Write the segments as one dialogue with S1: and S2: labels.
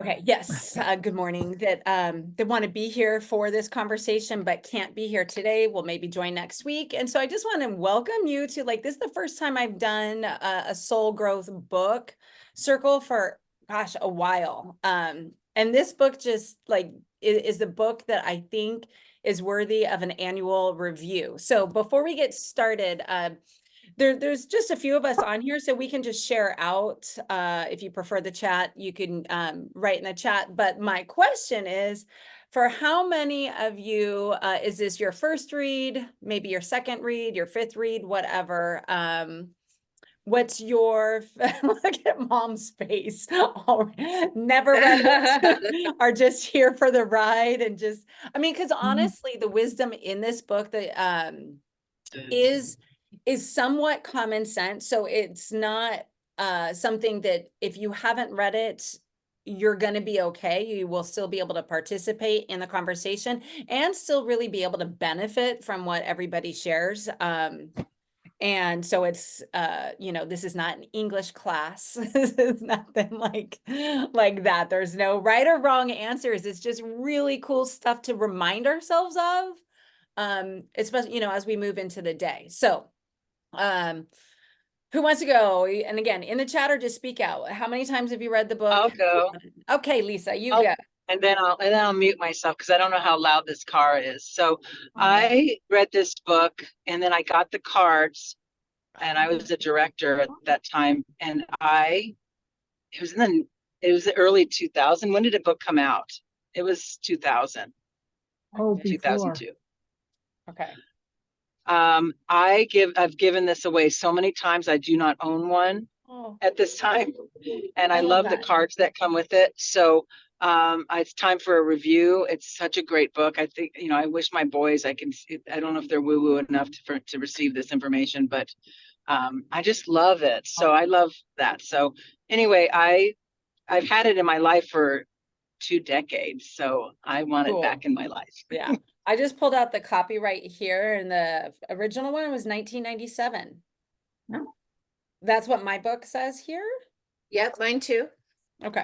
S1: Okay, yes, good morning. That want to be here for this conversation, but can't be here today. Will maybe join next week. And so I just want to welcome you to this is the first time I've done a soul growth book circle for, gosh, a while. And this book just is the book that I think is worthy of an annual review. So before we get started, there's just a few of us on here, so we can just share out. If you prefer the chat, you can write in the chat. But my question is, for how many of you is this your first read, maybe your second read, your fifth read, whatever? What's your look at mom's face? Never read it, are just here for the ride and just, I mean, because honestly, the wisdom in this book that is somewhat common sense. So it's not something that if you haven't read it, you're going to be okay. You will still be able to participate in the conversation and still really be able to benefit from what everybody shares. And so it's, this is not an English class. This is nothing like that. There's no right or wrong answers. It's just really cool stuff to remind ourselves of, especially, as we move into the day. So, who wants to go? And again, in the chat or just speak out. How many times have you read the book?
S2: I'll go.
S1: Okay, Lisa, you go.
S2: And then I'll mute myself because I don't know how loud this car is. So I read this book and then I got the cards and I was a director at that time. And it was the early 2000. When did the book come out? It was 2000.
S3: Oh,
S2: 2002.
S1: Okay.
S2: I've given this away so many times. I do not own one at this time. And I love the cards that come with it. So it's time for a review. It's such a great book. I think, I wish my boys, I don't know if they're woo-woo enough to receive this information, but I just love it. So I love that. So anyway, I've had it in my life for 2 decades. So I want it back in my life.
S1: Yeah. I just pulled out the copyright here, and the original one was 1997.
S3: Oh.
S1: That's what my book says here.
S4: Yep, mine too.
S1: Okay.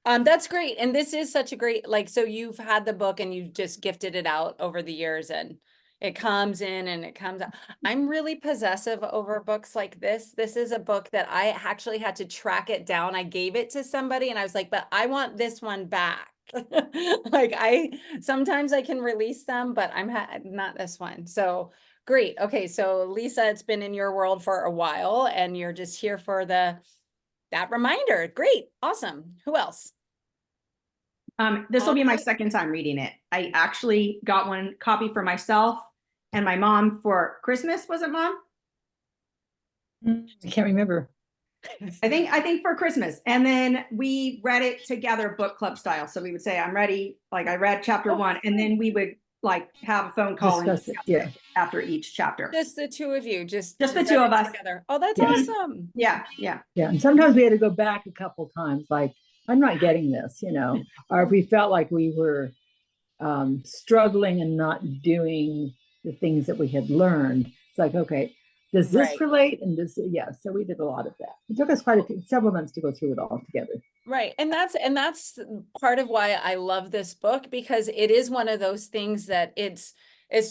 S1: That's great. And this is such a great, so you've had the book and you've just gifted it out over the years, and it comes in and it comes out. I'm really possessive over books like this. This is a book that I actually had to track it down. I gave it to somebody and I was like, but I want this one back. Sometimes I can release them, but I'm not this one. So great. Okay. So Lisa, it's been in your world for a while and you're just here for that reminder. Great. Awesome. Who else?
S3: This will be my second time reading it. I actually got one copy for myself and my mom for Christmas. Was it, Mom?
S5: I can't remember.
S3: I think for Christmas. And then we read it together, book club style. So we would say, I'm ready. I read chapter 1, and then we would have a phone call after each chapter.
S1: Just the two of you, just
S3: the two of us
S1: together. Oh, that's awesome.
S3: Yeah.
S5: And sometimes we had to go back a couple times, I'm not getting this, or if we felt like we were struggling and not doing the things that we had learned. It's okay, does this relate? And this, so we did a lot of that. It took us several months to go through it all together.
S1: Right. And that's part of why I love this book, because it is one of those things that it's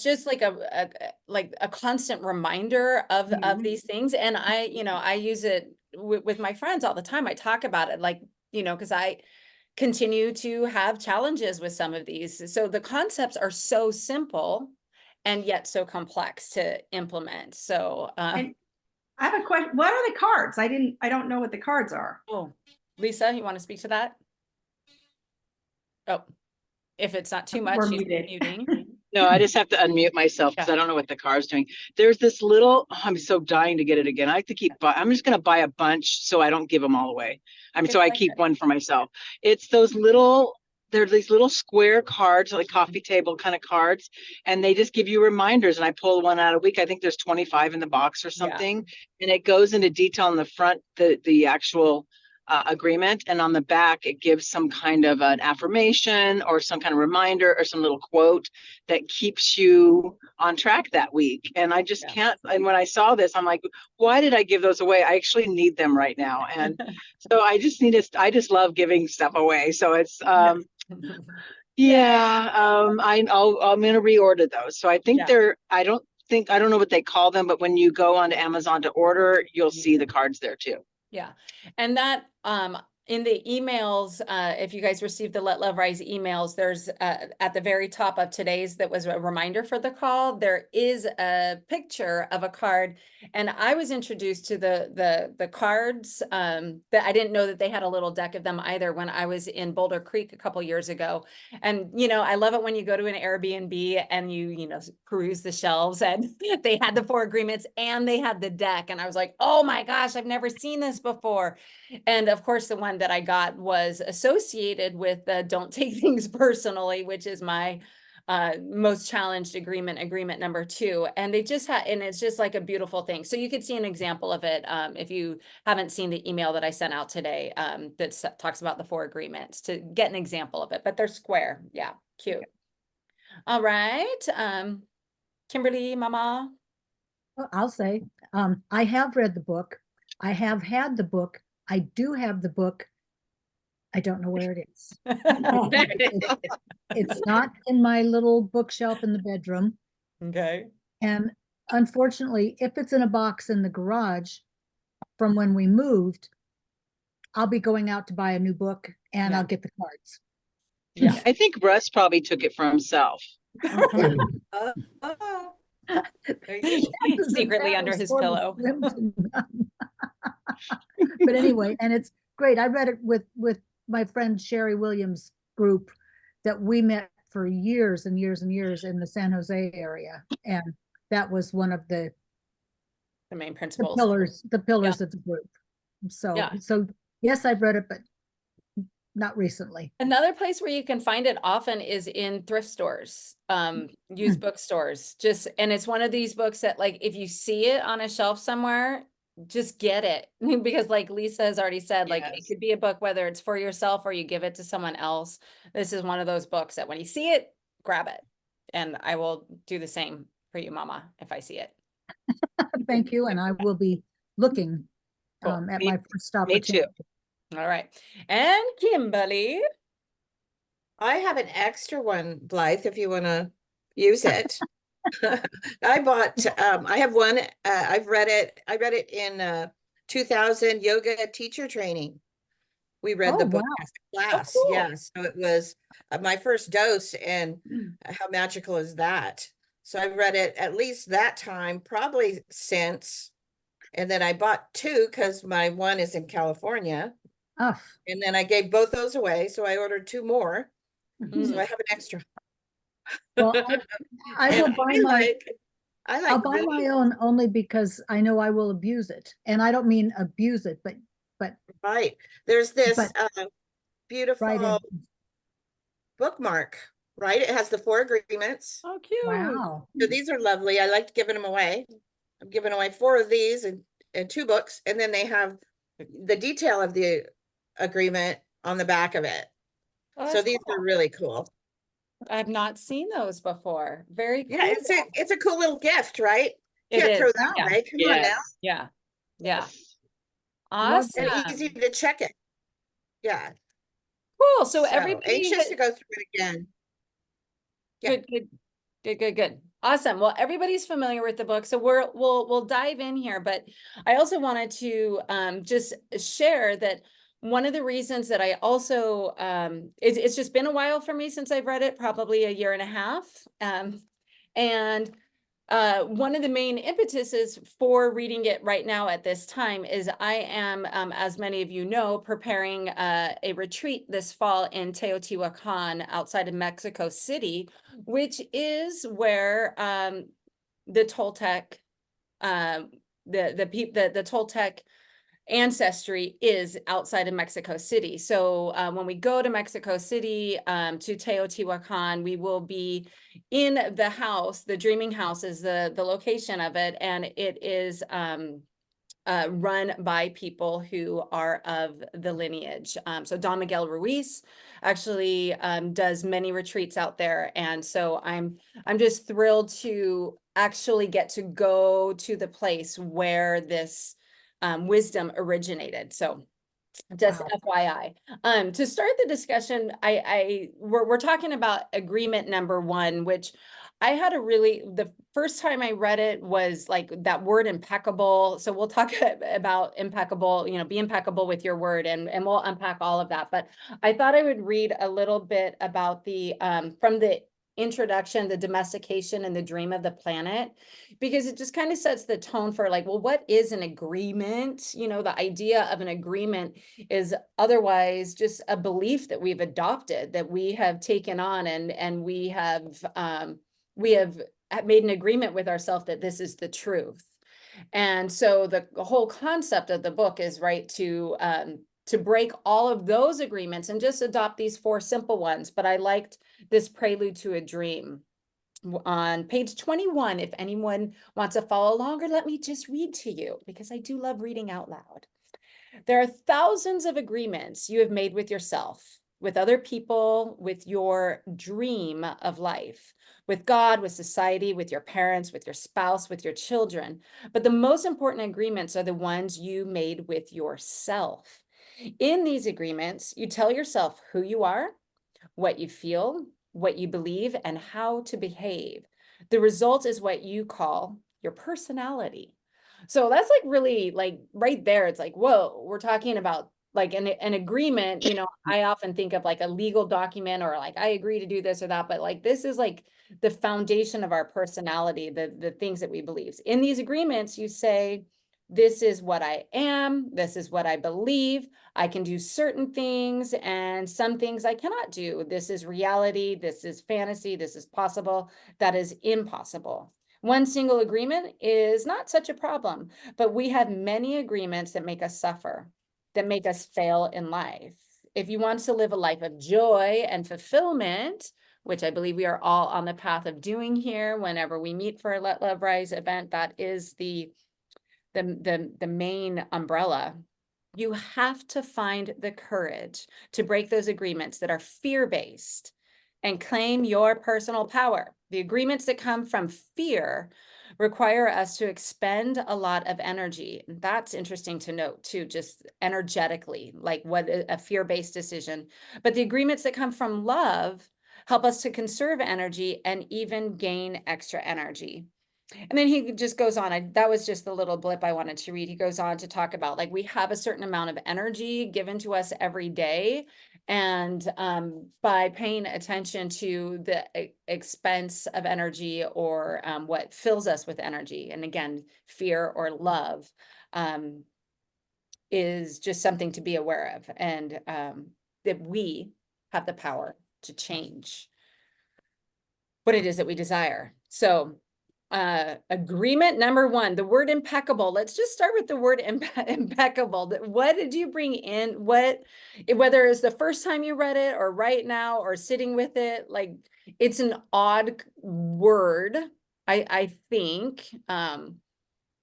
S1: just like a constant reminder of these things. And I use it with my friends all the time. I talk about it because I continue to have challenges with some of these. So the concepts are so simple and yet so complex to implement. So
S3: and I have a question. What are the cards? I don't know what the cards are.
S1: Oh, Lisa, you want to speak to that? Oh, if it's not too much, she's muting.
S2: No, I just have to unmute myself because I don't know what the car's doing. There's this little, I'm so dying to get it again. I have to I'm just going to buy a bunch so I don't give them all away. I keep one for myself. It's those there's these little square cards, like coffee table kind of cards, and they just give you reminders. And I pull one out a week. I think there's 25 in the box or something. And it goes into detail in the front, the actual agreement. And on the back, it gives some kind of an affirmation or some kind of reminder or some little quote that keeps you on track that week. And I just can't. And when I saw this, I'm like, why did I give those away? I actually need them right now. And so I just love giving stuff away. So it's, I'm going to reorder those. So I think I don't know what they call them, but when you go onto Amazon to order, you'll see the cards there too.
S1: Yeah. And that, in the emails, if you guys received the Let Love Rise emails, there's at the very top of today's, that was a reminder for the call, there is a picture of a card. And I was introduced to the cards that I didn't know that they had a little deck of them either when I was in Boulder Creek a couple years ago. And, you know, I love it when you go to an Airbnb and you know, peruse the shelves, and they had the 4 agreements and they had the deck. And I was like, oh my gosh, I've never seen this before. And of course, the one that I got was associated with the Don't Take Things Personally, which is my most challenged agreement number 2. And they just had, and it's just like a beautiful thing. So you could see an example of it if you haven't seen the email that I sent out today that talks about the 4 agreements, to get an example of it. But they're square. Yeah, cute. All right. Kimberly, Mama.
S4: Well, I'll say, I have read the book. I have had the book. I do have the book. I don't know where it is. It's not in my little bookshelf in the bedroom.
S1: Okay.
S4: And unfortunately, if it's in a box in the garage from when we moved, I'll be going out to buy a new book and I'll get the cards.
S1: Yeah.
S2: I think Russ probably took it for himself.
S1: Secretly under his pillow.
S4: But anyway, and it's great. I read it with my friend Sherry Williams' group that we met for years and years and years in the San Jose area, and that was one of the
S1: main principles,
S4: the pillars of the group. So yes, I've read it, but not recently.
S1: Another place where you can find it often is in thrift stores, used bookstores. And it's one of these books that, like, if you see it on a shelf somewhere, just get it. Because like Lisa has already said, like, it could be a book, whether it's for yourself or you give it to someone else. This is one of those books that when you see it, grab it. And I will do the same for you, Mama, if I see it.
S4: Thank you. And I will be looking at my first opportunity.
S2: Me too.
S1: All right. And Kimberly.
S6: I have an extra one, Blythe, if you want to use it. I bought, I have one, I've read it. I read it in 2000 yoga teacher training. We read the book as a class.
S1: Oh, cool.
S6: Yeah. So it was my first dose, and how magical is that? So I read it at least that time, probably since. And then I bought 2 because my one is in California.
S4: Oh.
S6: And then I gave both those away. So I ordered 2 more. So I have an extra.
S4: Well, I will buy my. I'll buy
S6: reading.
S4: my own only because I know I will abuse it, and I don't mean abuse it, but
S6: Right. There's this beautiful bookmark. Right. It has the 4 agreements.
S1: Oh, cute.
S4: wow.
S6: So these are lovely. I liked giving them away. I'm giving away 4 of these and 2 books, and then they have the detail of the agreement on the back of it.
S1: Oh,
S6: So these
S1: cool.
S6: are really cool.
S1: I've not seen those before. Very cool.
S6: Yeah, it's a cool little gift, right?
S1: It
S6: Can't
S1: is.
S6: throw that
S1: Yeah.
S6: away. Come on now.
S1: Yeah. Yeah.
S4: Love
S1: Awesome.
S6: And easy to check it. Yeah.
S1: Cool. So everybody
S6: anxious to go through it again. Yeah.
S1: Good. Awesome. Well, everybody's familiar with the book, so we'll dive in here. But I also wanted to just share that one of the reasons that I also it's just been a while for me since I've read it, probably a year and a half. And one of the main impetuses for reading it right now at this time is I am, as many of you know, preparing a retreat this fall in Teotihuacan outside of Mexico City, which is where the Toltec, the Toltec ancestry is outside of Mexico City. So when we go to Mexico City, to Teotihuacan, we will be in the house. The Dreaming House is the location of it, and it is run by people who are of the lineage. So Don Miguel Ruiz actually does many retreats out there. And so I'm just thrilled to actually get to go to the place where this wisdom originated. So just FYI. To start the discussion, we're talking about agreement number one, which I had the first time I read it was like that word impeccable. So we'll talk about impeccable, be impeccable with your word, and we'll unpack all of that. But I thought I would read a little bit about from the introduction, the domestication and the dream of the planet, because it just kind of sets the tone for like, well, what is an agreement? The idea of an agreement is otherwise just a belief that we've adopted, that we have taken on, and we have made an agreement with ourselves that this is the truth. And so the whole concept of the book is to break all of those agreements and just adopt these 4 simple ones. But I liked this prelude to a dream on page 21. If anyone wants to follow along, or let me just read to you, because I do love reading out loud. There are thousands of agreements you have made with yourself, with other people, with your dream of life, with God, with society, with your parents, with your spouse, with your children. But the most important agreements are the ones you made with yourself. In these agreements, you tell yourself who you are, what you feel, what you believe, and how to behave. The result is what you call your personality. So that's like really like right there. It's like, whoa, we're talking about like an agreement. I often think of like a legal document, or like I agree to do this or that, but like this is like the foundation of our personality, the things that we believe. In these agreements, you say, this is what I am, this is what I believe. I can do certain things, and some things I cannot do. This is reality, this is fantasy, this is possible, that is impossible. One single agreement is not such a problem, but we have many agreements that make us suffer, that make us fail in life. If you want to live a life of joy and fulfillment, which I believe we are all on the path of doing here whenever we meet for a Let Love Rise event, that is the main umbrella. You have to find the courage to break those agreements that are fear-based and claim your personal power. The agreements that come from fear require us to expend a lot of energy. That's interesting to note too, just energetically, like what a fear-based decision. But the agreements that come from love help us to conserve energy and even gain extra energy. And then he just goes on. That was just the little blip I wanted to read. He goes on to talk about like we have a certain amount of energy given to us every day. And by paying attention to the expense of energy, or what fills us with energy, and again, fear or love, is just something to be aware of, and that we have the power to change what it is that we desire. So agreement number one, the word impeccable. Let's just start with the word impeccable. What did you bring in? Whether it's the first time you read it, or right now, or sitting with it, like it's an odd word. I think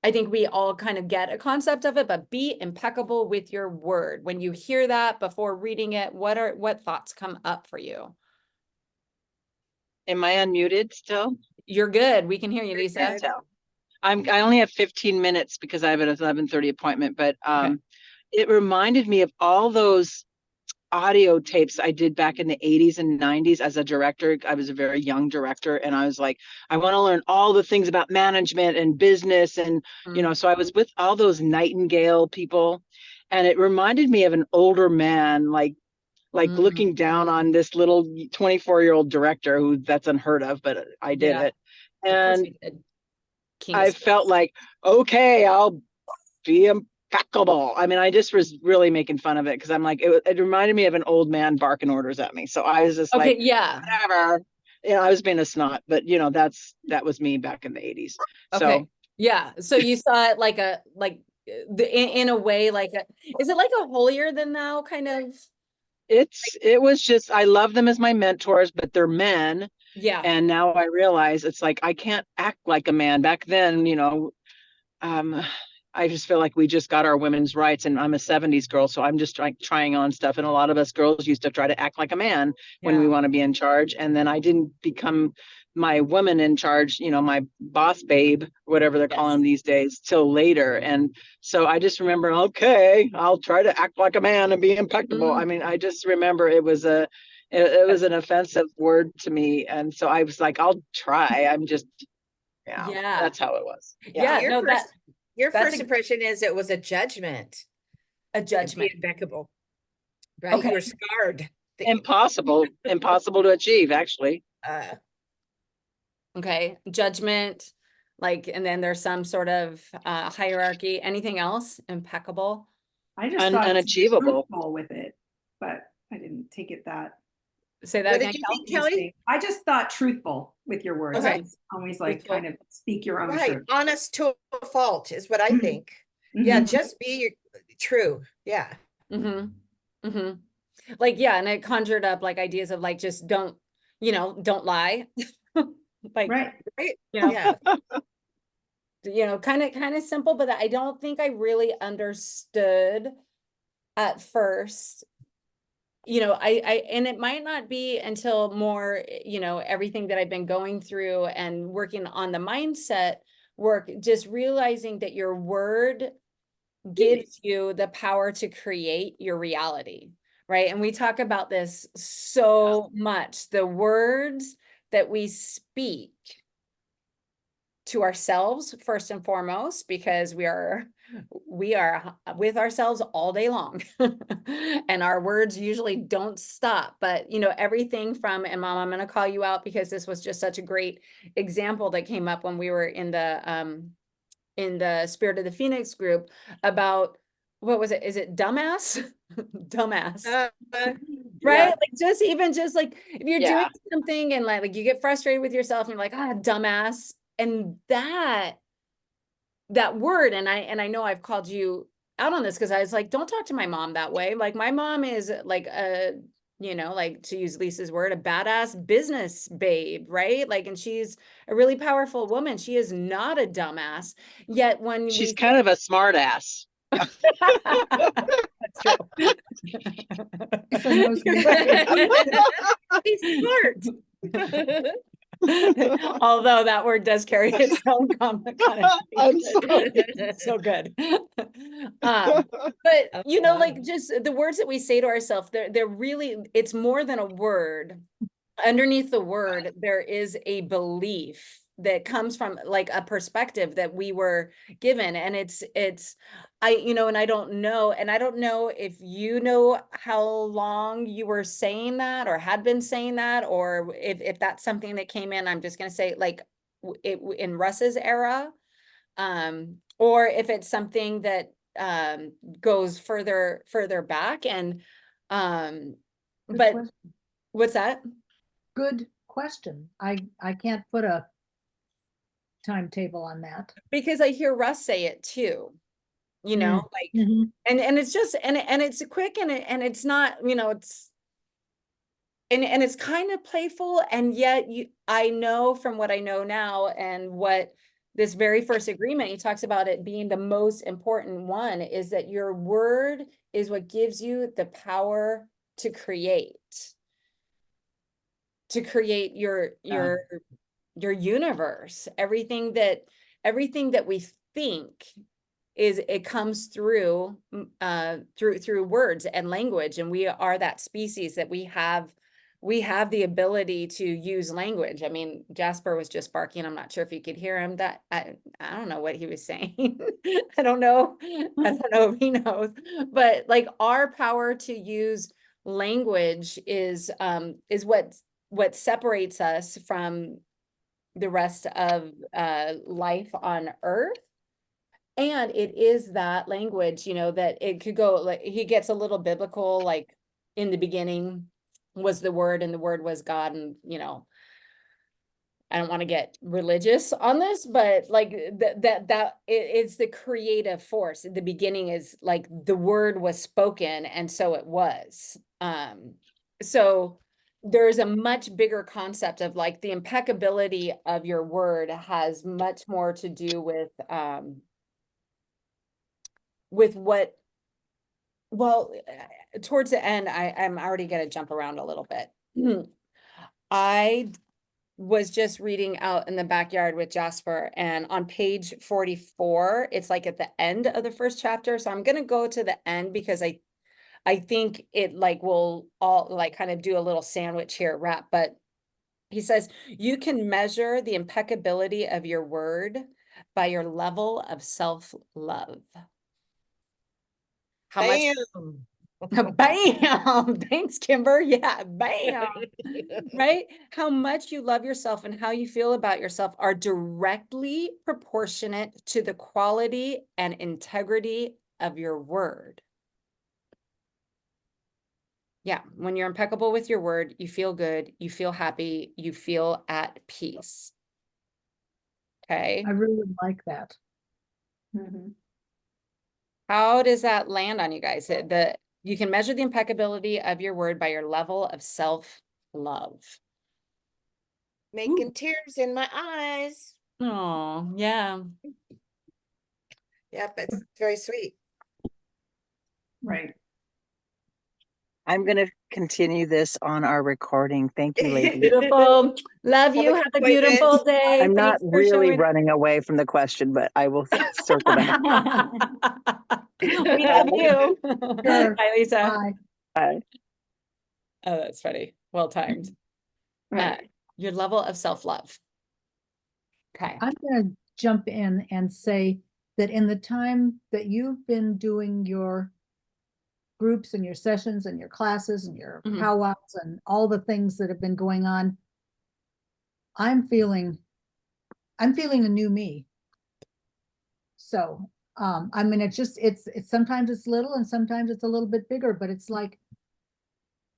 S1: we all kind of get a concept of it, but be impeccable with your word. When you hear that before reading it, what thoughts come up for you?
S2: Am I unmuted still?
S1: You're good. We can hear you, Lisa.
S2: I only have 15 minutes because I have an 11:30 appointment, but it reminded me of all those audio tapes I did back in the 80s and 90s as a director. I was a very young director, and I was like, I want to learn all the things about management and business. And, so I was with all those Nightingale people, and it reminded me of an older man, like looking down on this little 24-year-old director who that's unheard of, but I did it. And I felt like, okay, I'll be impeccable. I mean, I just was really making fun of it, because I'm like, it reminded me of an old man barking orders at me. So I was just like, whatever. I was being a snot, but that was me back in the 80s.
S1: Okay. So yeah. So you saw it in a way, is it like a holier than thou kind of?
S2: It was just, I love them as my mentors, but they're men.
S1: Yeah.
S2: And now I realize it's like, I can't act like a man. Back then, I just feel like we just got our women's rights, and I'm a 70s girl, so I'm just like trying on stuff. And a lot of us girls used to try to act like a man when we want to be in charge. And then I didn't become my woman in charge, my boss babe, whatever they're calling them these days, till later. And so I just remember, okay, I'll try to act like a man and be impeccable. I mean, I just remember it was an offensive word to me. And so I was like, I'll try. I'm just, that's how it was.
S1: Yeah,
S6: Your
S1: no,
S6: your
S1: that's
S6: first impression is it was a judgment.
S1: a judgment.
S6: Impeccable. Right.
S1: Okay.
S6: You were scarred.
S2: Impossible to achieve, actually.
S1: Okay, judgment, like, and then there's some sort of hierarchy. Anything else? Impeccable.
S3: I just thought
S2: unachievable
S3: with it, but I didn't take it that.
S1: Say that
S6: What
S1: again,
S6: did you think, Kelly?
S3: I just thought truthful with your words.
S1: Okay.
S3: Always like
S1: Truthful.
S3: kind of speak your own
S6: Right.
S3: truth.
S6: Honest to a fault is what I
S3: Mhm.
S6: think. Yeah,
S3: Mhm.
S6: just be true. Yeah.
S1: Like, yeah, and it conjured up like ideas of like, just don't lie. Like,
S3: Right.
S6: Yeah.
S1: kind of simple, but I don't think I really understood at first. And it might not be until more, everything that I've been going through and working on the mindset work, just realizing that your word gives you the power to create your reality, right? And we talk about this so much. The words that we speak to ourselves, first and foremost, because we are with ourselves all day long. And our words usually don't stop. But everything from, and Mom, I'm going to call you out because this was just such a great example that came up when we were in the Spirit of the Phoenix group about, what was it? Is it dumbass? Dumbass. Right? Like just like if you're doing something and like you get frustrated with yourself and you're like, dumbass. And that word, and I know I've called you out on this because I was like, don't talk to my mom that way. Like my mom is like like, to use Lisa's word, a badass business babe, right? Like, and she's a really powerful woman. She is not a dumbass. Yet when
S2: she's kind of a smart ass.
S1: That's true.
S6: He's smart.
S1: Although that word does carry its own connotation. So good. But like just the words that we say to ourselves, they're really, it's more than a word. Underneath the word, there is a belief that comes from like a perspective that we were given. And and I don't know if you know how long you were saying that or had been saying that, or if that's something that came in, I'm just going to say like in Russ's era, or if it's something that goes further back. And but what's that?
S4: Good question. I can't put a timetable on that
S1: because I hear Russ say it too, like, and it's just, and it's quick, and it's not, it's, and it's kind of playful. And yet I know from what I know now, and what this very first agreement, he talks about it being the most important one, is that your word is what gives you the power to create your universe. Everything that we think it comes through words and language. And we are that species that we have the ability to use language. I mean, Jasper was just barking. I'm not sure if you could hear him. That I don't know what he was saying. I don't know if he knows, but like our power to use language is what separates us from the rest of life on Earth. And it is that language, that it could go, like he gets a little biblical, like in the beginning was the word, and the word was God. And I don't want to get religious on this, but like it's the creative force. The beginning is like the word was spoken, and so it was. So there's a much bigger concept of like the impeccability of your word has much more to do with with what, well, towards the end, I'm already going to jump around a little bit. I was just reading out in the backyard with Jasper, and on page 44, it's like at the end of the first chapter. So I'm going to go to the end because I think it like will all like kind of do a little sandwich here wrap, but he says, you can measure the impeccability of your word by your level of self-love. How much? Bam! Thanks, Kimber. Yeah, bam. Right? How much you love yourself and how you feel about yourself are directly proportionate to the quality and integrity of your word. Yeah, when you're impeccable with your word, you feel good, you feel happy, you feel at peace. Okay.
S4: I really like that.
S3: Mhm.
S1: How does that land on you guys? You can measure the impeccability of your word by your level of self-love.
S6: Making tears in my eyes.
S1: Oh, yeah.
S6: Yep, it's very sweet.
S3: Right.
S2: I'm going to continue this on our recording. Thank you, ladies.
S1: Beautiful. Love
S6: Have
S1: you.
S6: a
S1: Have
S6: good
S1: a beautiful
S6: appointment.
S1: day.
S2: I'm not
S1: Thanks for
S2: really
S1: showing.
S2: running away from the question, but I will circle back.
S1: We love you.
S4: Sure.
S1: Bye, Lisa.
S4: Bye.
S2: Bye.
S1: Oh, that's funny. Well timed.
S3: Right.
S1: Your level of self-love. Okay.
S4: I'm going to jump in and say that in the time that you've been doing your groups and your sessions and your classes and your
S1: Mhm.
S4: powwows and all the things that have been going on, I'm feeling a new me. So, I mean, it's sometimes it's little and sometimes it's a little bit bigger, but it's like,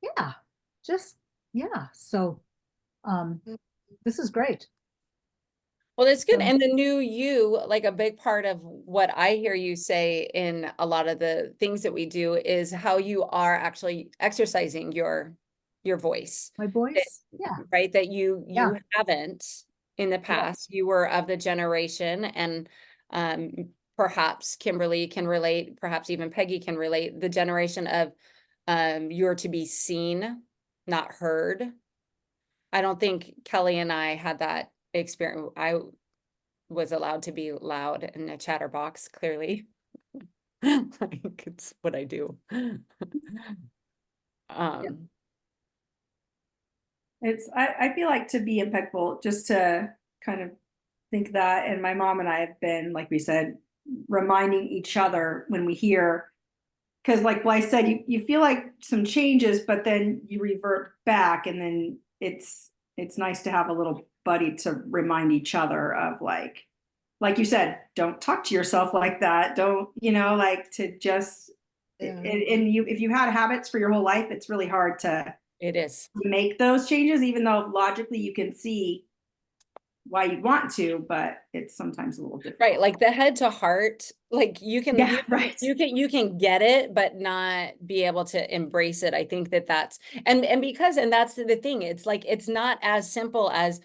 S4: yeah, yeah. So, this is great.
S1: Well, that's good.
S4: So-
S1: And the new you, like a big part of what I hear you say in a lot of the things that we do is how you are actually exercising your voice.
S4: My voice, yeah.
S1: Right? That you
S4: Yeah.
S1: haven't in the past. You were of the generation, and perhaps Kimberly can relate, perhaps even Peggy can relate, the generation of you're to be seen, not heard. I don't think Kelly and I had that experience. I was allowed to be loud in a chatterbox, clearly. Like it's what I do.
S3: I feel like to be impeccable, just to kind of think that, and my mom and I have been, like we said, reminding each other when we hear, because like Blythe said, you feel like some changes, but then you revert back, and then it's nice to have a little buddy to remind each other of like you said, don't talk to yourself like that. Don't, like to just, and you, if you had habits for your whole life, it's really hard to
S1: It is.
S3: make those changes, even though logically you can see why you'd want to, but it's sometimes a little difficult.
S1: Right, like the head to heart, like you can,
S3: Yeah, right.
S1: you can get it, but not be able to embrace it. I think that's, and that's the thing. It's like, it's not as simple as,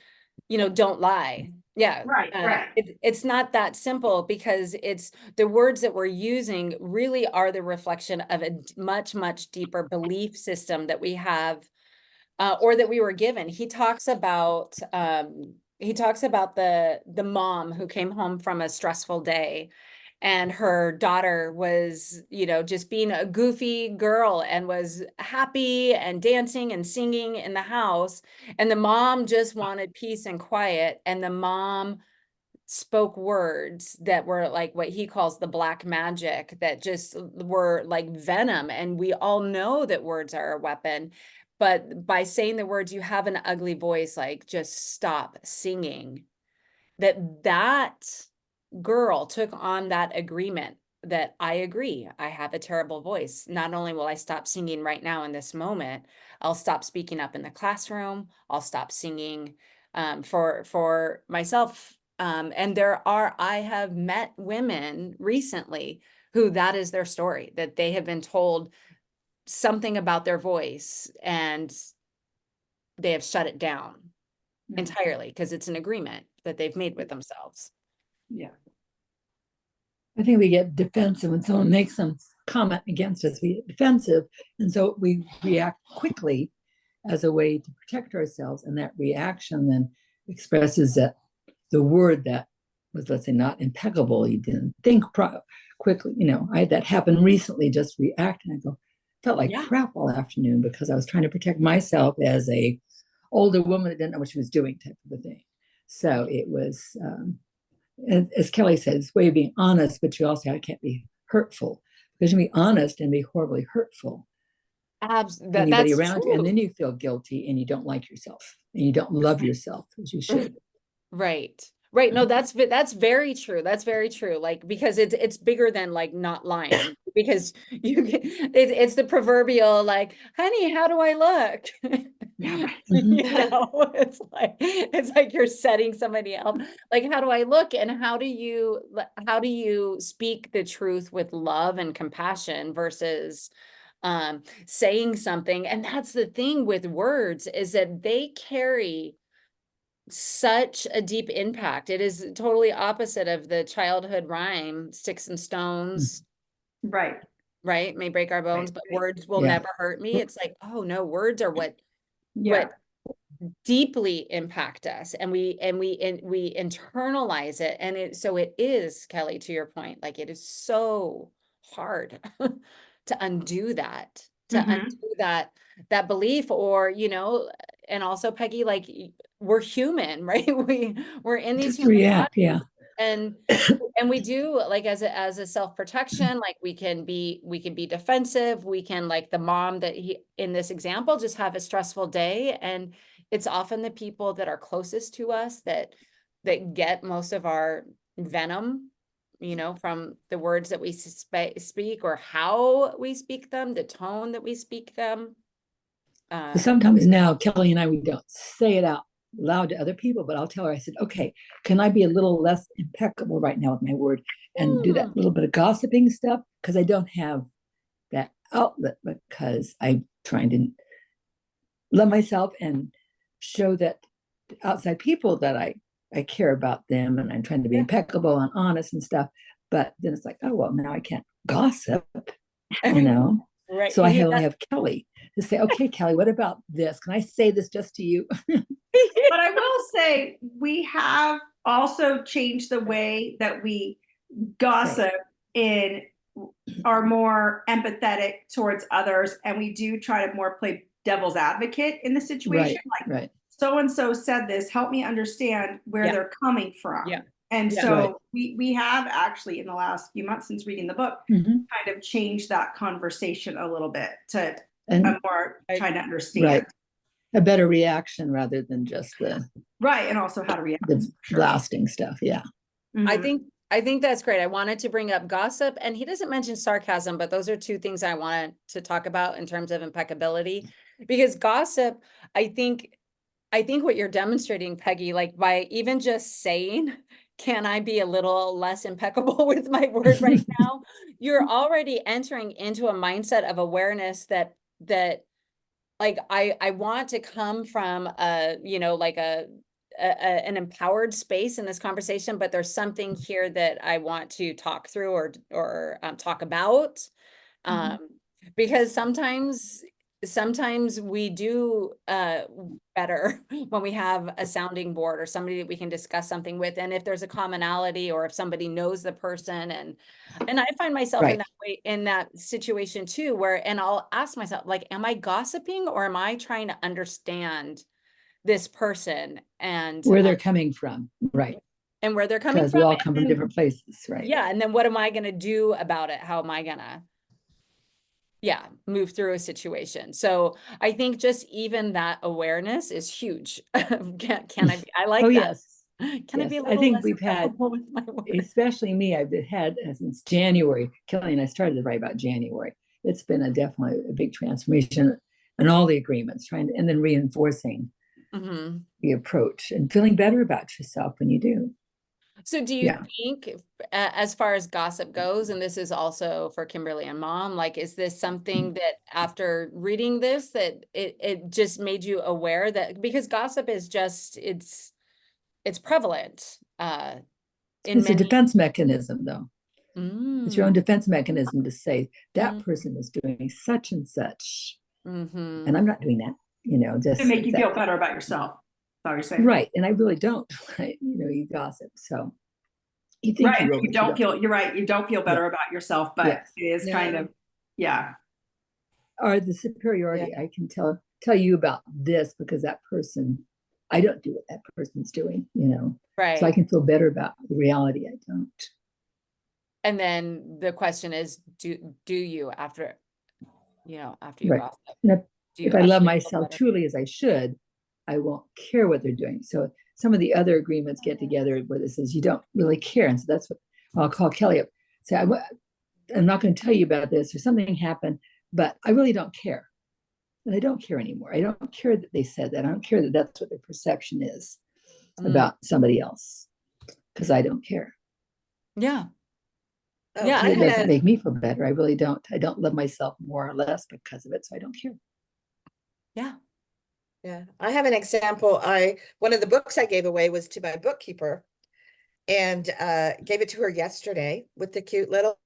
S1: don't lie. Yeah.
S3: Right.
S1: It's not that simple, because it's the words that we're using really are the reflection of a much, much deeper belief system that we have, or that we were given. He talks about the mom who came home from a stressful day, and her daughter was, just being a goofy girl and was happy and dancing and singing in the house. And the mom just wanted peace and quiet. And the mom spoke words that were like what he calls the black magic, that just were like venom. And we all know that words are a weapon. But by saying the words, you have an ugly voice, like just stop singing, that girl took on that agreement that I agree, I have a terrible voice. Not only will I stop singing right now in this moment, I'll stop speaking up in the classroom. I'll stop singing for myself. And I have met women recently who that is their story, that they have been told something about their voice and they have shut it down entirely because it's an agreement that they've made with themselves.
S3: Yeah.
S5: I think we get defensive when someone makes some comment against us. We get defensive, and so we react quickly as a way to protect ourselves. And that reaction then expresses that the word that was, let's say, not impeccable, you didn't think quickly. You know, I had that happen recently, just reacting. I go, felt like crap all afternoon because I was trying to protect myself as a older woman that didn't know what she was doing, type of a thing. So it was, as Kelly said, it's a way of being honest, but you also can't be hurtful, because you can be honest and be horribly hurtful. Anybody around you, and then you feel guilty and you don't like yourself and you don't love yourself as you should.
S1: Right. Right. No, that's very true. That's very true. Like, because it's bigger than like not lying, because it's the proverbial, like, honey, how do I look?
S5: Yeah, right.
S1: You know, it's like you're setting somebody else. Like, how do I look? And how do you speak the truth with love and compassion versus saying something? And that's the thing with words, is that they carry such a deep impact. It is totally opposite of the childhood rhyme, sticks and stones,
S3: Right.
S1: right, may break our bones, but words will never hurt me. It's like, oh no, words are what deeply impact us, and we internalize it. And it is, Kelly, to your point, like, it is so hard to undo that, that belief, or, you know. And also, Peggy, like, we're human, right? We're in these human bodies, and we do, like, as a self-protection, like, we can be defensive. We can, like the mom that in this example, just have a stressful day, and it's often the people that are closest to us that get most of our venom, you know, from the words that we speak, or how we speak them, the tone that we speak them.
S5: Sometimes now, Kelly and I, we don't say it out loud to other people, but I'll tell her, I said, okay, can I be a little less impeccable right now with my word and do that little bit of gossiping stuff? Because I don't have that outlet, because I'm trying to love myself and show that outside people that I care about them, and I'm trying to be impeccable and honest and stuff. But then it's like, oh, well, now I can't gossip, you know?
S1: Right.
S5: So I only have Kelly to say, okay, Kelly, what about this? Can I say this just to you?
S3: But I will say, we have also changed the way that we gossip and are more empathetic towards others. And we do try to more play devil's advocate in the situation. Like, so-and-so said this, help me understand where they're coming from.
S1: Yeah.
S3: And so we have actually, in the last few months since reading the book, kind of changed that conversation a little bit to more trying to understand.
S5: A better reaction rather than just the
S3: and also how to react,
S5: the blasting stuff.
S1: I think that's great. I wanted to bring up gossip, and he doesn't mention sarcasm, but those are two things I wanted to talk about in terms of impeccability, because gossip, I think what you're demonstrating, Peggy, like, by even just saying, can I be a little less impeccable with my word right now? You're already entering into a mindset of awareness that like, I want to come from you know, like an empowered space in this conversation, but there's something here that I want to talk through, or talk about, because sometimes we do better when we have a sounding board, or somebody that we can discuss something with, and if there's a commonality, or if somebody knows the person. And I find myself in that way, in that situation too, where, and I'll ask myself, like, am I gossiping, or am I trying to understand this person and
S5: where they're coming from,
S1: and where they're coming from,
S5: because we all come from different places,
S1: and then what am I going to do about it? How am I gonna move through a situation? So I think just even that awareness is huge. Can I be, I like that. Can I be a little
S5: I think
S1: less
S5: we've had,
S1: with my word?
S5: especially me, I've had since January. Kelly and I started to write about January. It's been definitely a big transformation, and all the agreements, and then reinforcing the approach and feeling better about yourself when you do.
S1: So do you think, as far as gossip goes, and this is also for Kimberly and Mom, like, is this something that after reading this, that it just made you aware that, because gossip is just, it's prevalent
S5: it's a defense mechanism, though. It's your own defense mechanism to say that
S1: Mm.
S5: person is doing such and such,
S1: Mm-hmm.
S5: and I'm not doing that. Just
S3: To make you feel
S5: exactly.
S3: better about yourself. That's what you're saying.
S5: Right. And I really don't. You gossip. So you think
S3: Right.
S5: you will,
S3: You
S5: but
S3: don't feel, you're right. You don't feel better about yourself, but
S5: Yes.
S3: it is kind of, yeah.
S5: Or the superiority. I can tell you about this because that person, I don't do what that person's doing,
S1: Right.
S5: So I can feel better about the reality. I don't.
S1: And then the question is, do you after you
S5: Right.
S1: gossip?
S5: And if I love
S1: actually feel
S5: myself
S1: better?
S5: truly as I should, I won't care what they're doing. So some of the other agreements get together where this says you don't really care. And so that's what I'll call Kelly up. Say, I'm not going to tell you about this or something happened, but I really don't care. And I don't care anymore. I don't care that they said that. I don't care that that's what their perception is about somebody else because I don't care.
S1: Yeah.
S6: Oh,
S1: Yeah.
S5: It doesn't make me feel better. I really don't. I don't love myself more or less because of it. So I don't care.
S1: Yeah.
S6: Yeah, I have an example. One of the books I gave away was to my bookkeeper, and gave it to her yesterday with the cute little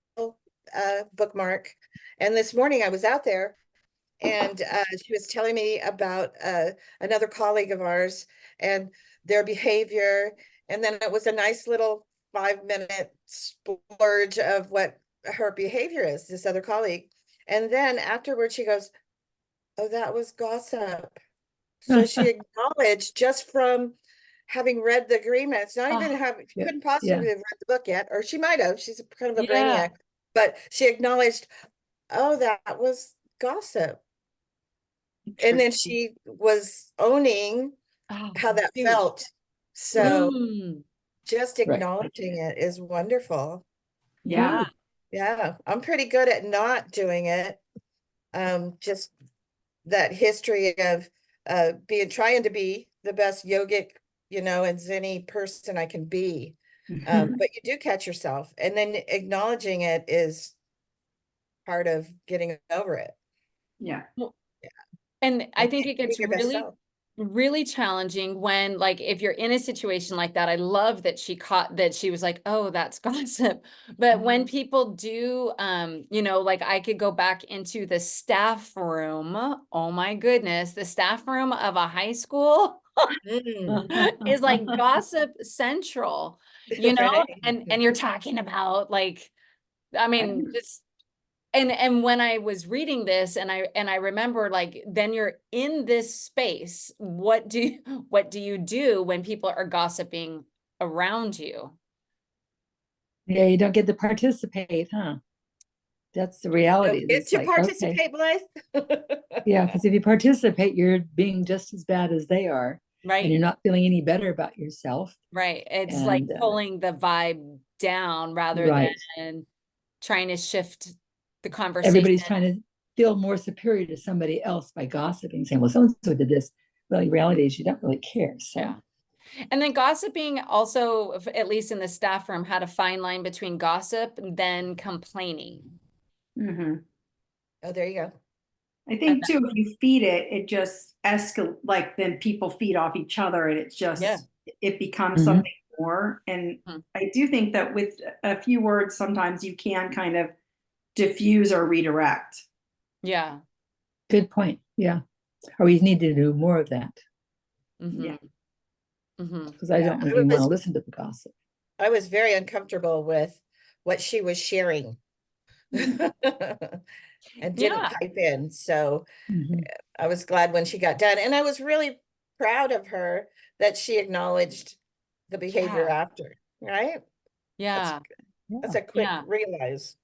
S6: bookmark. And this morning I was out there, and she was telling me about another colleague of ours and their behavior. And then it was a nice little 5-minute splurge of what her behavior is, this other colleague. And then afterwards she goes, "Oh, that was gossip." So she acknowledged just from having read the agreements, not even she couldn't possibly have read the book yet, or she might have. She's kind of a brainiac, but she acknowledged, "Oh, that was gossip." And then she was owning how that felt. So just acknowledging it is wonderful.
S1: Yeah.
S6: Yeah, I'm pretty good at not doing it. Just that history of trying to be the best yogic, and zenny person I can be. But you do catch yourself, and then acknowledging it is part of getting over it.
S3: Yeah.
S1: And I think it
S6: being
S1: gets
S6: your best
S1: really,
S6: self.
S1: really challenging when, like, if you're in a situation like that. I love that she was like, oh, that's gossip. But when people do, like, I could go back into the staff room. Oh my goodness, the staff room of a high school is like gossip central,
S6: Right.
S1: and you're talking about, like, I mean, just and when I was reading this, and I remember, like, then you're in this space. What do you do when people are gossiping around you?
S5: Yeah, you don't get to participate, huh? That's the reality.
S6: Get
S5: It's
S6: to
S5: like,
S6: participate, Blythe.
S5: yeah, because if you participate, you're being just as bad as they are, and
S1: Right.
S5: you're not feeling any better about yourself.
S1: Right. It's like pulling the vibe down rather than trying to shift the conversation.
S5: Everybody's trying to feel more superior to somebody else by gossiping, saying, well, so-and-so did this. Well, the reality is you don't really care. So.
S1: Yeah. And then gossiping also, at least in the staff room, had a fine line between gossip and then complaining.
S6: Oh, there you go.
S3: I think too, if you feed it, it just escalates, like then people feed off each other and it's just, it becomes something more. And I do think that with a few words, sometimes you can kind of diffuse or redirect.
S1: Yeah.
S5: Good point. Yeah. Or we need to do more of that.
S3: Yeah.
S5: Because I don't really want to listen to the gossip.
S6: I was very uncomfortable with what she was sharing. And didn't pipe in. So I was glad when she got done. And I was really proud of her that she acknowledged the behavior after, right?
S1: Yeah.
S6: That's a quick realize.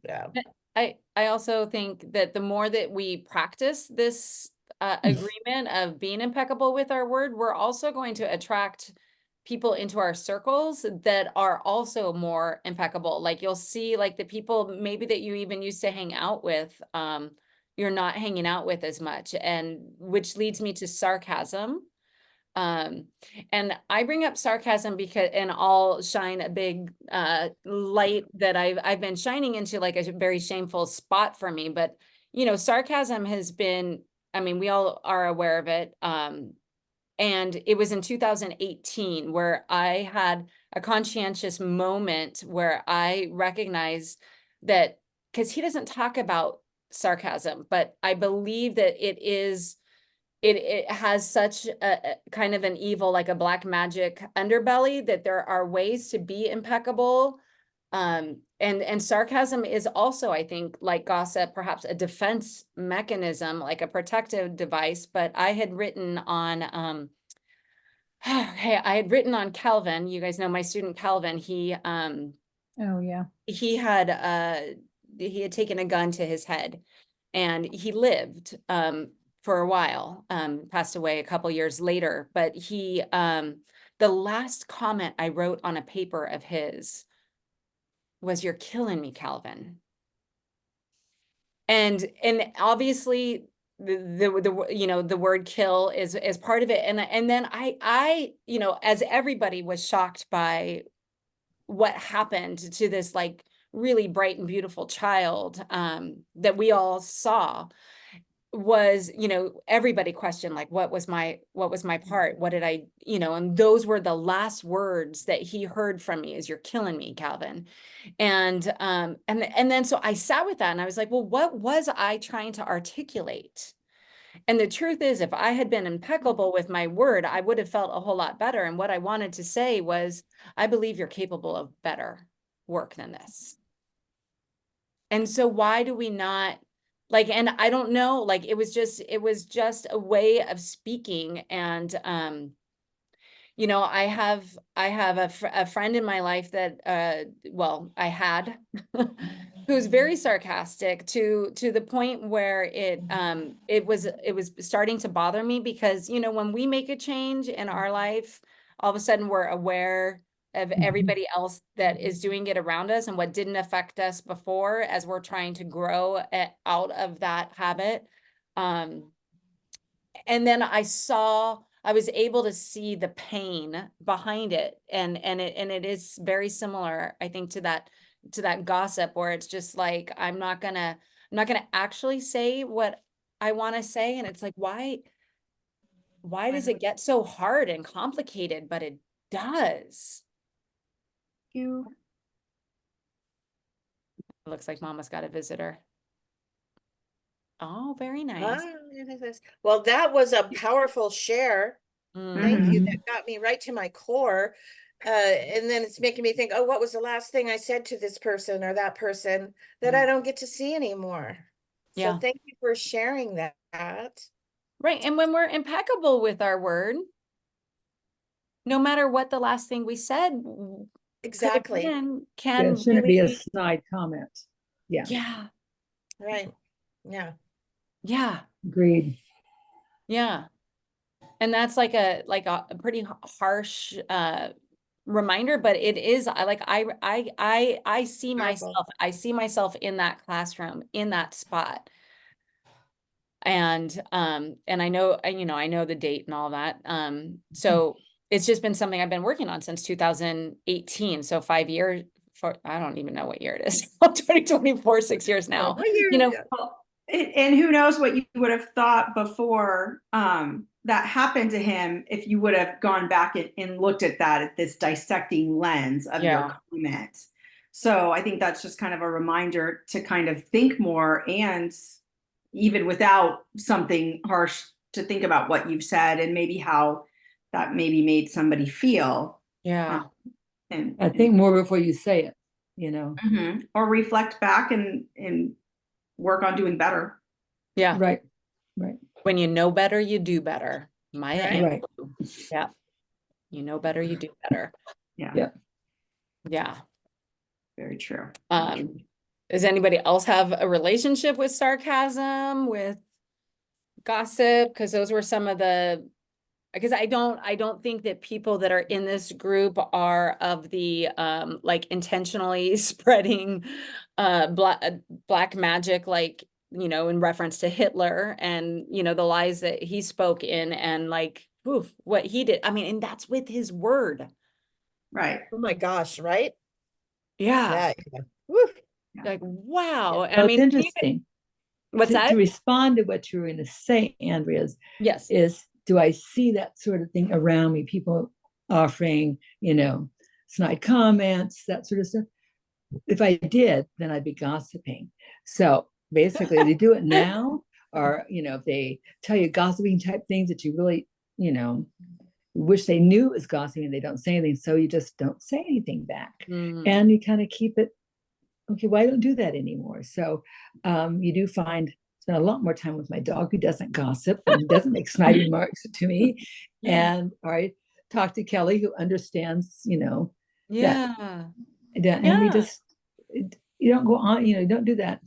S6: Yeah.
S1: I also think that the more that we practice this agreement of being impeccable with our word, we're also going to attract people into our circles that are also more impeccable. Like, you'll see, like, the people maybe that you even used to hang out with, you're not hanging out with as much, and which leads me to sarcasm. And I bring up sarcasm because, and I'll shine a big light that I've been shining into, like, a very shameful spot for me. But sarcasm has been, I mean, we all are aware of it. And it was in 2018 where I had a conscientious moment where I recognized that, because he doesn't talk about sarcasm, but I believe that it has such a kind of an evil, like a black magic underbelly, that there are ways to be impeccable. And sarcasm is also, I think, like gossip, perhaps a defense mechanism, like a protective device. But I had written on, hey, I had written on Calvin. You guys know my student Calvin.
S4: Oh, yeah.
S1: He had taken a gun to his head, and he lived for a while, passed away a couple years later. But the last comment I wrote on a paper of his was, "You're killing me, Calvin." And obviously the word kill is part of it. And then I as everybody was shocked by what happened to this like really bright and beautiful child that we all saw, was, everybody questioned, like, what was my part? What did I, and those were the last words that he heard from me, is, "You're killing me, Calvin." And then so I sat with that and I was like, well, what was I trying to articulate? And the truth is, if I had been impeccable with my word, I would have felt a whole lot better. And what I wanted to say was, I believe you're capable of better work than this. And so why do we not, like, and I don't know, like, it was just a way of speaking. And I have a friend in my life that well, I had who's very sarcastic to the point where it was starting to bother me, because when we make a change in our life, all of a sudden we're aware of everybody else that is doing it around us, and what didn't affect us before, as we're trying to grow out of that habit. And then I was able to see the pain behind it. And it is very similar, I think, to that gossip, where it's just like, I'm not gonna actually say what I want to say. And it's like, why does it get so hard and complicated? But it does.
S3: You.
S1: It looks like Mama's got a visitor. Oh, very nice.
S6: Well, that was a powerful share. Thank you. That got me right to my core. And then it's making me think, oh, what was the last thing I said to this person or that person that I don't get to see anymore?
S1: Yeah.
S6: So thank you for sharing that.
S1: Right. And when we're impeccable with our word, no matter what the last thing we said
S6: Exactly
S5: can shouldn't be a snide comment. Yeah.
S1: Yeah.
S6: Right. Yeah.
S1: Yeah.
S5: Agreed.
S1: Yeah. And that's like a pretty harsh reminder, but it is, I see myself in that classroom, in that spot. And I know, I know the date and all that. So it's just been something I've been working on since 2018. So 5 years, I don't even know what year it is. 2024, 6 years now.
S3: And who knows what you would have thought before that happened to him, if you would have gone back and looked at that at this dissecting lens of your comment. So I think that's just kind of a reminder to kind of think more, and even without something harsh, to think about what you've said and maybe how that maybe made somebody feel.
S1: Yeah.
S5: And I think more before you say it,
S3: or reflect back and work on doing better.
S1: Yeah.
S5: Right.
S1: When you know better, you do better. Maya Angelou.
S5: Right.
S1: Yeah. You know better, you do better.
S3: Yeah.
S1: Yeah.
S3: Very true.
S1: Does anybody else have a relationship with sarcasm, with gossip? Because those were some of because I don't think that people that are in this group are of the like intentionally spreading black magic, like, in reference to Hitler and, the lies that he spoke in, and like, what he did. I mean, and that's with his word.
S3: Right.
S6: Oh my gosh, right?
S1: Yeah.
S6: Woo.
S1: Like, wow.
S5: I mean, it's interesting.
S1: What's that?
S5: To respond to what you were going to say, Andrea,
S1: yes,
S5: is do I see that sort of thing around me? People offering, snide comments, that sort of stuff. If I did, then I'd be gossiping. So basically, they do it now, or if they tell you gossiping type things that you really, wish they knew it was gossiping, they don't say anything, so you just don't say anything back, and you kind of keep it. Okay, well, I don't do that anymore. So you do spend a lot more time with my dog, who doesn't gossip and doesn't make snide remarks to me, and I talk to Kelly, who understands, that, and we just, you don't go on, you don't do that.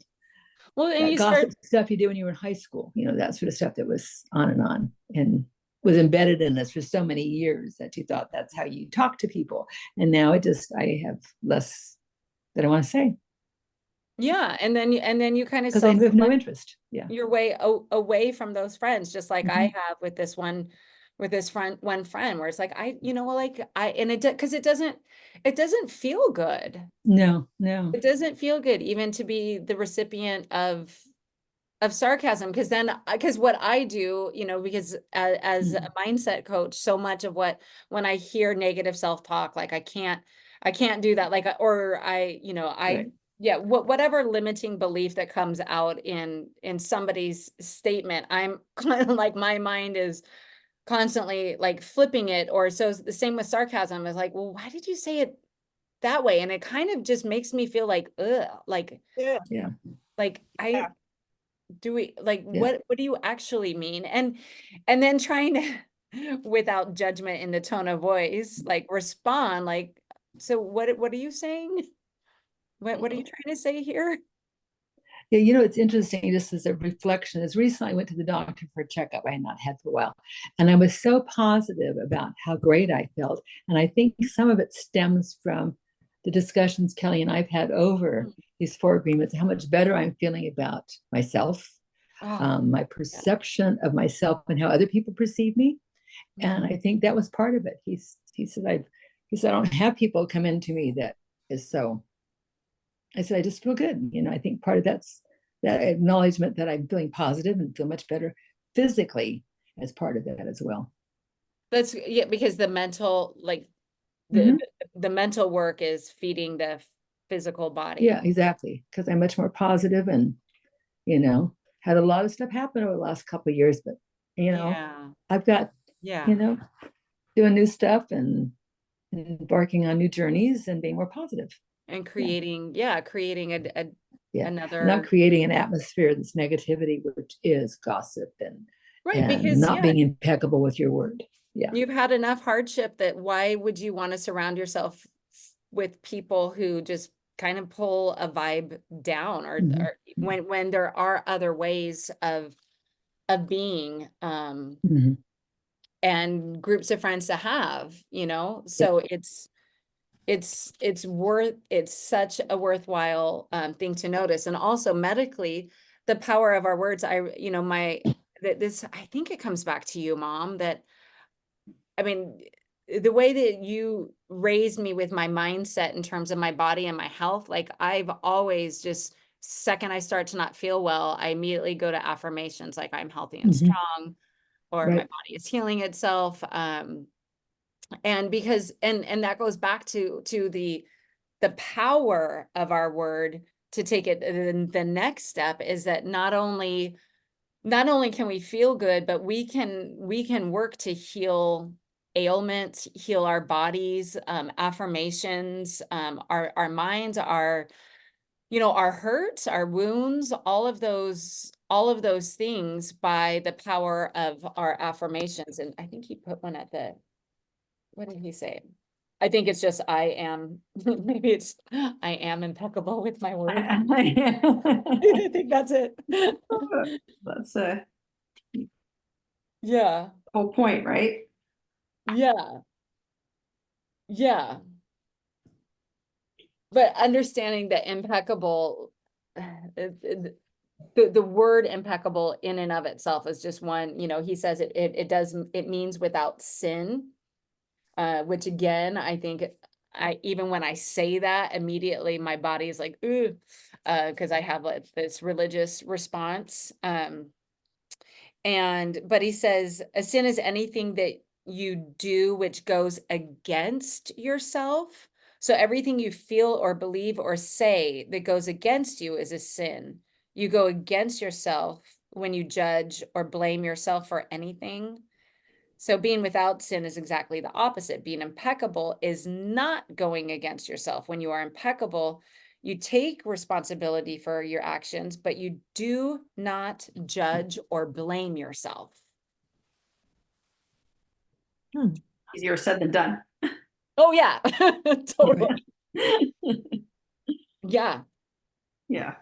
S1: Well, and
S5: that
S1: you
S5: gossip stuff you do when you were in high school, that sort of stuff that was on and was embedded in us for so many years that you thought that's how you talk to people. And now I have less that I want to say.
S1: Yeah, and then you kind of
S5: because I have no interest. Yeah,
S1: your way away from those friends, just like I have with this one friend, where it's like and because it doesn't feel good.
S5: No,
S1: It doesn't feel good even to be the recipient of sarcasm, because what I do, because as a mindset coach, so much of when I hear negative self-talk, like I can't do that, like, or
S5: right.
S1: yeah, whatever limiting belief that comes out in somebody's statement, I'm kind of like, my mind is constantly like flipping it. Or so the same with sarcasm, is like, well, why did you say it that way? And it kind of just makes me feel like, ugh, like,
S5: Yeah.
S1: like do we, like,
S5: Yeah.
S1: what do you actually mean? And then trying to, without judgment in the tone of voice, like respond like, so what are you saying? What are you trying to say here?
S5: Yeah, it's interesting, just as a reflection, as recently I went to the doctor for a checkup I had not had for a while. And I was so positive about how great I felt. And I think some of it stems from the discussions Kelly and I've had over these 4 agreements, how much better I'm feeling about myself, my perception of myself and how other people perceive me. And I think that was part of it. He said, I don't have people come into me that is so. I said, I just feel good. I think part of that's that acknowledgement that I'm feeling positive and feel much better physically as part of that as well.
S1: That's, yeah, because the mental, like the mental work is feeding the physical body.
S5: Yeah, exactly. Because I'm much more positive and, had a lot of stuff happen over the last couple of years, but, I've got, doing new stuff and embarking on new journeys and being more positive.
S1: And creating another,
S5: not creating an atmosphere that's negativity, which is gossip and
S1: because
S5: not being impeccable with your word. Yeah,
S1: you've had enough hardship that why would you want to surround yourself with people who just kind of pull a vibe down, or when there are other ways of being, and groups of friends to have, so it's such a worthwhile thing to notice. And also medically, the power of our words. I think it comes back to you, Mom, that, I mean, the way that you raised me with my mindset in terms of my body and my health, like I've always just, second I start to not feel well, I immediately go to affirmations like I'm healthy and strong, or my body is healing itself. And because, and that goes back to the power of our word to take it. The next step is that not only can we feel good, but we can work to heal ailments, heal our bodies, affirmations, our minds, our hurts, our wounds, all of those things, by the power of our affirmations. And I think he put one at the, what did he say? I think it's just, I am, maybe it's, I am impeccable with my word. I think that's it.
S3: That's a
S1: Yeah.
S3: whole point, right?
S1: Yeah. Yeah. But understanding that impeccable, the word impeccable in and of itself is just one, he says it means without sin, which again, I think even when I say that, immediately my body is like, ooh, because I have like this religious response. but he says a sin is anything that you do which goes against yourself. So everything you feel or believe or say that goes against you is a sin. You go against yourself when you judge or blame yourself for anything. So being without sin is exactly the opposite. Being impeccable is not going against yourself. When you are impeccable, you take responsibility for your actions, but you do not judge or blame yourself.
S3: Easier said than done.
S1: Oh yeah, totally. Yeah.
S3: Yeah.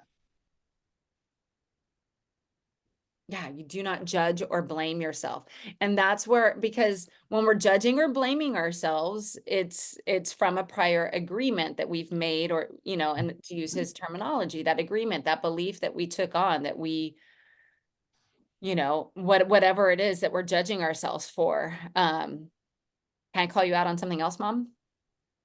S1: Yeah, you do not judge or blame yourself. And that's where, because when we're judging or blaming ourselves, it's from a prior agreement that we've made, or, you know, and to use his terminology, that agreement, that belief that we took on, that we, you know, whatever it is that we're judging ourselves for. Can I call you out on something else, Mom?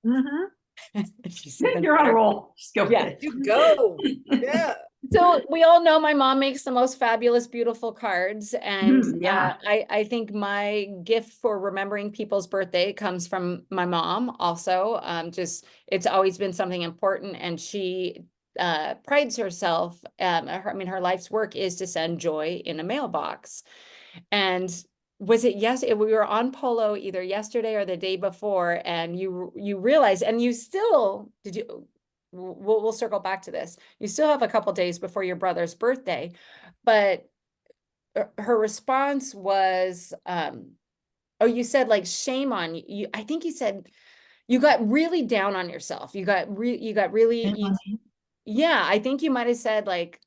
S3: You're on a roll. Just go
S1: Yeah.
S3: with it.
S6: You go. Yeah.
S1: So we all know my mom makes the most fabulous, beautiful cards. And
S3: Yeah.
S1: I think my gift for remembering people's birthday comes from my mom also. Just, it's always been something important. And she prides herself, her life's work is to send joy in a mailbox. And was it we were on Polo either yesterday or the day before, and you realized, and you still, we'll circle back to this. You still have a couple days before your brother's birthday, but her response was, oh, you said like, shame on you. I think you said you got really down on yourself. You got really, yeah, I think you might have said like,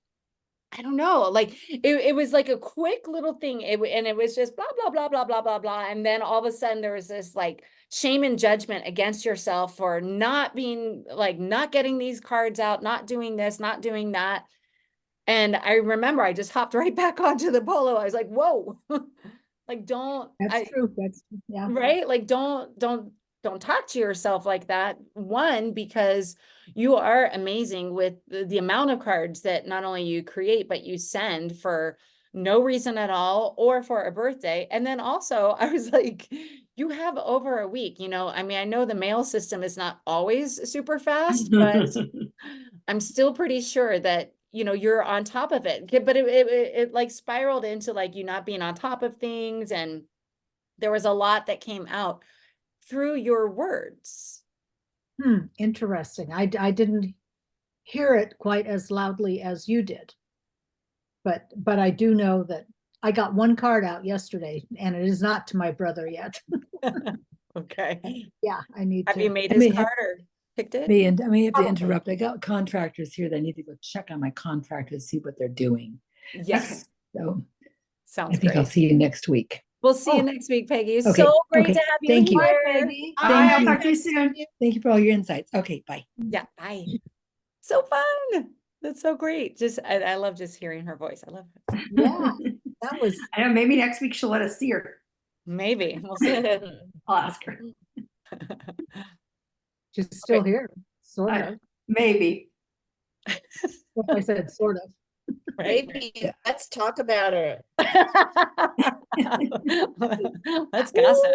S1: I don't know, like it was like a quick little thing. And it was just blah, blah, blah, blah, blah, blah, blah. And then all of a sudden there was this like shame and judgment against yourself for not being like, not getting these cards out, not doing this, not doing that. And I remember I just hopped right back onto the Polo. I was like, whoa, like,
S4: True. That's true. Yeah.
S1: right? Like, don't talk to yourself like that. One, because you are amazing with the amount of cards that not only you create, but you send for no reason at all, or for a birthday. And then also I was like, you have over a week, you know, I mean, I know the mail system is not always super fast, but I'm still pretty sure that, you know, you're on top of it. But it like spiraled into like you not being on top of things, and there was a lot that came out through your words.
S4: Interesting. I didn't hear it quite as loudly as you did, but I do know that I got one card out yesterday, and it is not to my brother yet.
S1: Okay.
S4: Yeah, I need
S1: Have
S4: to.
S1: you made his card or picked it?
S5: And I may have to
S3: Probably.
S5: interrupt. I got contractors here that I need to go check on my contractors, see what they're doing.
S1: Yes.
S5: So
S1: Sounds
S5: I think
S1: great.
S5: I'll see you next week.
S1: We'll see you next week, Peggy. It's
S5: Okay,
S1: so great
S5: okay.
S1: to have you
S5: Thank you.
S1: here.
S3: Bye,
S5: Thank
S3: I'll
S5: you.
S3: talk to you soon.
S5: Thank you for all your insights. Okay, bye.
S1: Yeah, bye. So fun. That's so great. Just I love just hearing her voice. I love it.
S4: Yeah, that was.
S3: I know, maybe next week she'll let us see her.
S1: Maybe. We'll see.
S3: I'll ask her.
S4: She's still here, sort of.
S3: Maybe.
S4: I said sort of.
S1: Right?
S6: Maybe let's talk about her.
S1: Let's gossip.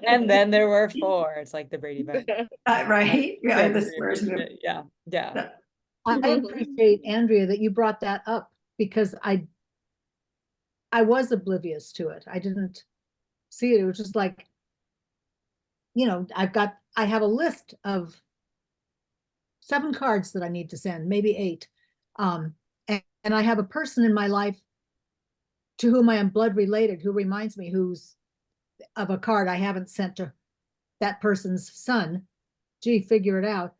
S1: And then there were 4. It's like the Brady Bunch.
S3: Right? Yeah, the Squares move.
S1: Yeah. Yeah.
S4: I appreciate, Andrea, that you brought that up, because I was oblivious to it. I didn't see it. It was just like, you know, I have a list of 7 cards that I need to send, maybe 8. And I have a person in my life to whom I am blood related, who reminds me of a card I haven't sent to that person's son. Gee, figure it out.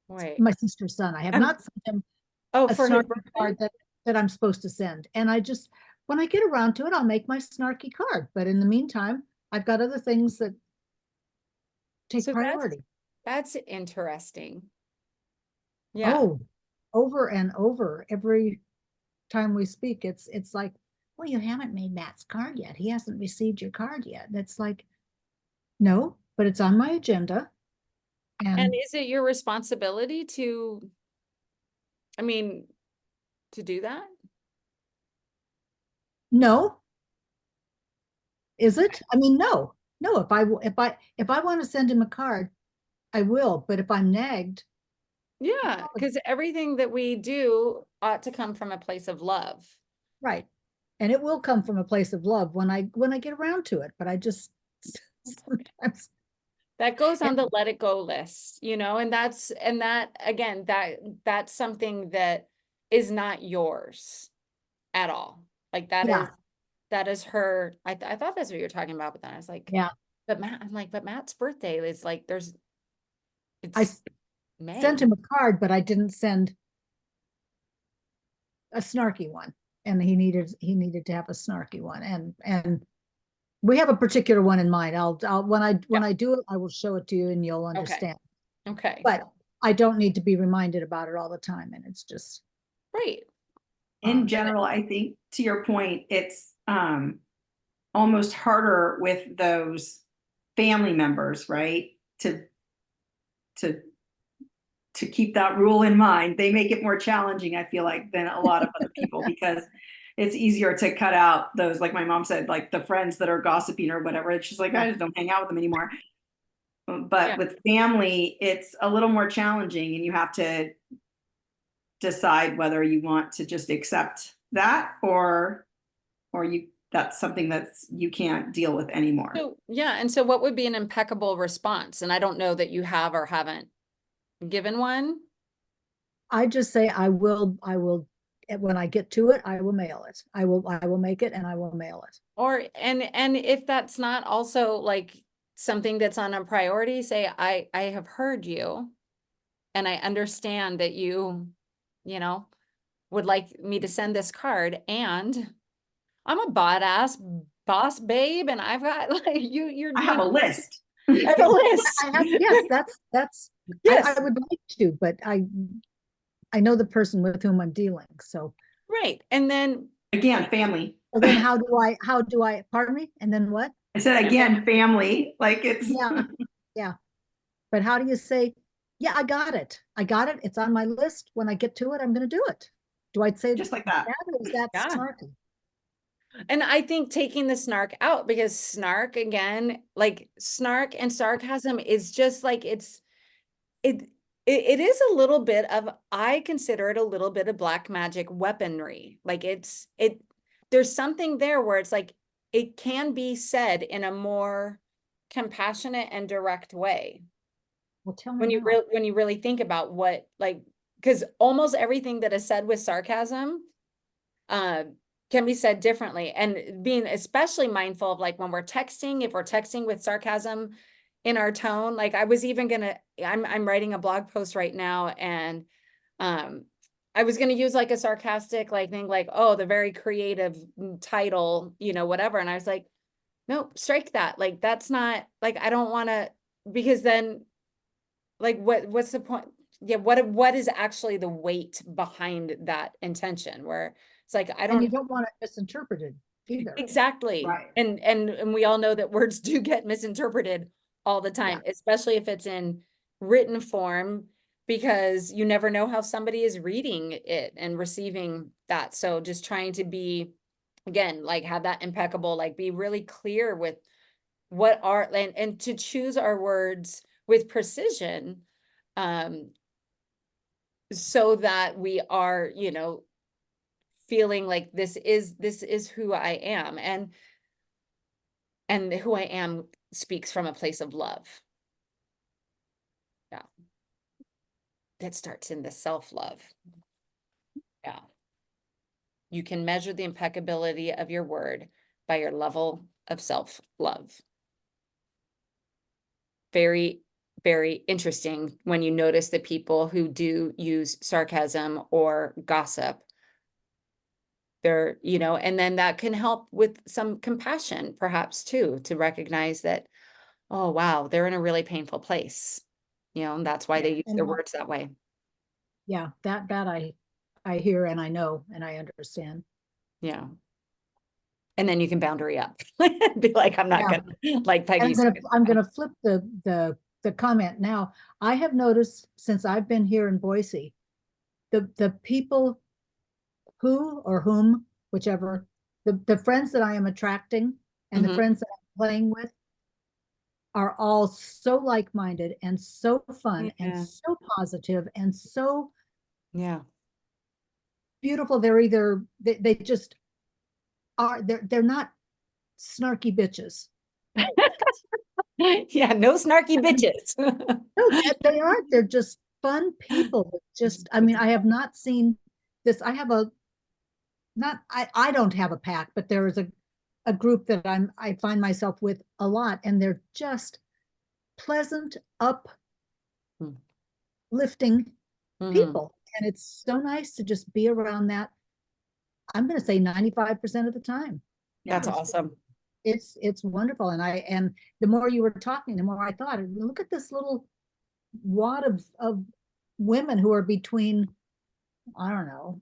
S1: Wait.
S4: My sister's son. I have not sent him a
S1: for
S4: snarky card that I'm supposed to send. And I just, when I get around to it, I'll make my snarky card. But in the meantime, I've got other things that take priority.
S1: That's interesting. Yeah.
S4: Oh, over and over every time we speak, it's like, well, you haven't made Matt's card yet. He hasn't received your card yet. And it's like, no, but it's on my agenda.
S1: And is it your responsibility to do that?
S4: No, is it? I mean, no, no. If I want to send him a card, I will. But if I'm nagged,
S1: Yeah, because everything that we do ought to come from a place of love.
S4: right, and it will come from a place of love when I get around to it. But I just sometimes.
S1: That goes on the let it go list, you know, and that again, that's something that is not yours at all. Like
S4: Yeah.
S1: that is her. I thought that's what you're talking about, but then I was like,
S4: Yeah,
S1: I'm like, but Matt's birthday is like
S4: I
S1: it's
S4: sent
S1: May.
S4: him a card, but I didn't send a snarky one, and he needed to have a snarky one, and we have a particular one in mind. I'll when I do it, I will show it to you, and you'll
S1: Okay.
S4: understand.
S1: Okay.
S4: But I don't need to be reminded about it all the time, and it's just
S1: Right.
S3: In general, I think to your point, it's almost harder with those family members, right? To to keep that rule in mind. They make it more challenging, I feel like, than a lot of other people because it's easier to cut out those, like my mom said, like the friends that are gossiping or whatever. And she's like, I just don't hang out with them anymore. But
S1: Yeah.
S3: with family, it's a little more challenging, and you have to decide whether you want to just accept that or you that's something that's you can't deal with anymore.
S1: So, yeah, and so what would be an impeccable response? And I don't know that you have or haven't given one.
S4: I just say I will when I get to it, I will mail it. I will make it and I will mail it.
S1: Or and if that's not also like something that's on a priority, say I have heard you and I understand that you know, would like me to send this card, and I'm a boss babe, and I've got like you're
S3: I have a list.
S1: I have a list.
S4: Yes, that's
S1: Yes.
S4: I would like to, but I know the person with whom I'm dealing. So
S1: Right. And then
S3: Again, family.
S4: well, then how do I pardon me? And then what?
S3: I said again, family. Like it's
S4: Yeah. Yeah. But how do you say, yeah, I got it. I got it. It's on my list. When I get to it, I'm going to do it. Do I say
S3: just like that.
S4: or is that
S1: Yeah.
S4: snarky?
S1: And I think taking the snark out, because snark again, like snark and sarcasm is just like it is a little bit of, I consider it a little bit of black magic weaponry. Like there's something there where it's like it can be said in a more compassionate and direct way.
S4: Well, tell me how.
S1: When you really think about what, like, because almost everything that is said with sarcasm can be said differently, and being especially mindful of like when we're texting, if we're texting with sarcasm in our tone. Like I was even I'm writing a blog post right now, and I was gonna use like a sarcastic like thing, like, oh, the very creative title, whatever. And I was like, no, strike that. Like that's not, like, I don't want to, because then like what's the point? Yeah, what is actually the weight behind that intention, where it's like
S4: And you don't want it misinterpreted either.
S1: exactly.
S3: Right.
S1: And we all know that words do get misinterpreted all the time, especially if it's in written form, because you never know how somebody is reading it and receiving that. So just trying to be, again, like have that impeccable, like be really clear with what are, and to choose our words with precision, so that we are, feeling like this is who I am, and who I am speaks from a place of love. Yeah. That starts in the self-love. Yeah. You can measure the impeccability of your word by your level of self-love. Very, very interesting when you notice the people who do use sarcasm or gossip. They're, and then that can help with some compassion, perhaps too, to recognize that, oh, wow, they're in a really painful place, and that's why they use their words that way.
S4: Yeah, that I hear and I know and I understand.
S1: Yeah. And then you can boundary up. Be like, I'm not
S4: Yeah.
S1: gonna, like Peggy said.
S4: I'm gonna flip the comment now. I have noticed since I've been here in Boise, the people who or whom, whichever, the friends that I am attracting and the
S1: Mhm.
S4: friends that I'm playing with are all so like-minded and so fun
S1: Yeah.
S4: and so positive and so
S1: Yeah.
S4: beautiful. They're either they just are, they're not snarky bitches.
S1: Yeah, no snarky bitches.
S4: No, they aren't. They're just fun people that just, I mean, I have not seen this. I have a not I don't have a pack, but there is a group that I find myself with a lot, and they're just pleasant,
S1: Hmm.
S4: uplifting
S1: Mhm.
S4: people. And it's so nice to just be around that. I'm going to say 95% of the time.
S1: That's
S4: It's-
S1: awesome.
S4: It's wonderful. And the more you were talking, the more I thought, look at this little wad of women who are between, I don't know,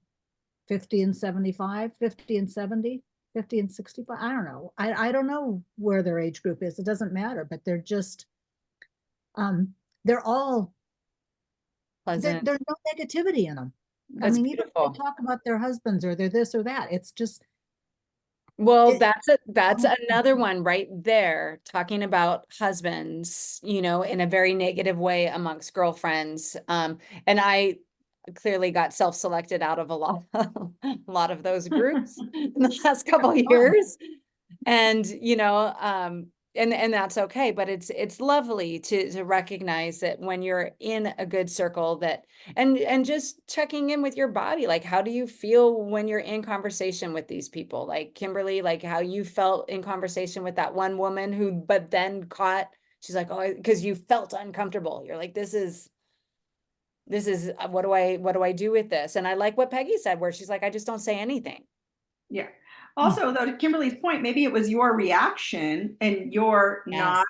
S4: 50 and 75, 50 and 70, 50 and 65. I don't know. I don't know where their age group is. It doesn't matter, but they're just, they're all,
S1: Pleasant.
S4: there's no negativity in them. I
S1: That's
S4: mean, even if
S1: beautiful.
S4: they talk about their husbands or they're this or that, it's just,
S1: Well,
S4: it-
S1: that's another one right there, talking about husbands, you know, in a very negative way amongst girlfriends. And I clearly got self-selected out of a lot, a lot of those groups in the last couple of years. And, you know, and that's okay, but it's lovely to recognize that when you're in a good circle, that and just checking in with your body, like how do you feel when you're in conversation with these people, like Kimberly, like how you felt in conversation with that one woman who but then caught, she's like, oh, because you felt uncomfortable, you're like, this is what do I do with this? And I like what Peggy said, where she's like, I just don't say anything.
S3: Yeah. Also, though, to Kimberly's point, maybe it was your reaction and you're
S1: Yes.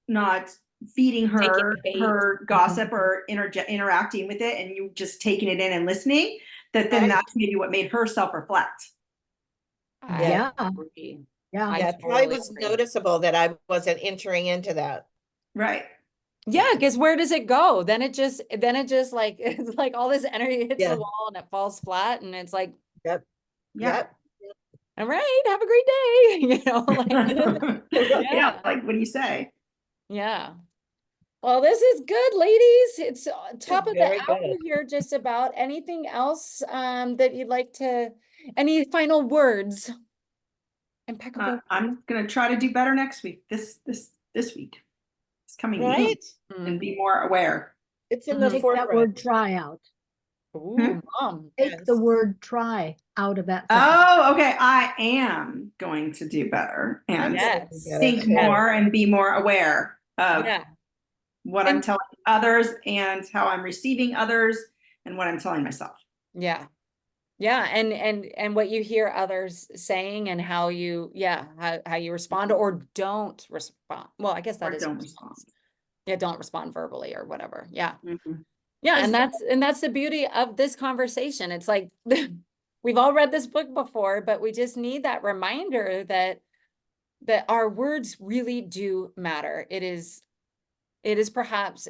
S3: not feeding her
S1: Taking bait.
S3: her gossip or interacting with it, and you just taking it in and listening. That then
S6: Right.
S3: that's maybe what made her self-reflect.
S1: I
S4: Yeah.
S1: agree.
S4: yeah.
S1: I
S6: Yeah, it probably
S1: totally
S6: was
S1: agree.
S6: noticeable that I wasn't entering into that.
S3: Right.
S1: Yeah, because where does it go? Then it just like it's like all this energy hits
S6: Yeah.
S1: the wall and it falls flat, and it's like,
S6: Yep.
S3: Yeah.
S6: Yep.
S1: all right, have a great day. You know, like
S3: Yeah. Like, what do you say?
S1: yeah. Well, this is good, ladies. It's top of the
S6: Very
S1: hour
S6: good.
S1: here, just about. Anything else that you'd like to, any final words? Impeccable.
S3: I'm gonna try to do better next week. This week, this coming week,
S6: Right?
S3: and be more aware.
S6: It's in
S1: Mhm.
S6: the
S4: Take that word
S6: forefront.
S4: try out.
S1: Ooh, mom.
S4: Take the
S6: Yes.
S4: word try out of that sentence.
S3: Oh, okay. I am going to do better and
S1: Yes.
S3: think
S1: Yes.
S3: more and be more aware of
S1: Yeah.
S3: what I'm
S1: And-
S3: telling others and how I'm receiving others and what I'm telling myself.
S1: Yeah. Yeah. And what you hear others saying and how you, how you respond or don't respond. Well, I guess that
S3: Or
S1: is a
S3: don't
S1: response. Yeah, don't respond verbally or whatever. Yeah.
S3: Mhm.
S1: Yeah.
S6: As-
S1: And that's the beauty of this conversation. It's like we've all read this book before, but we just need that reminder that our words really do matter. It is perhaps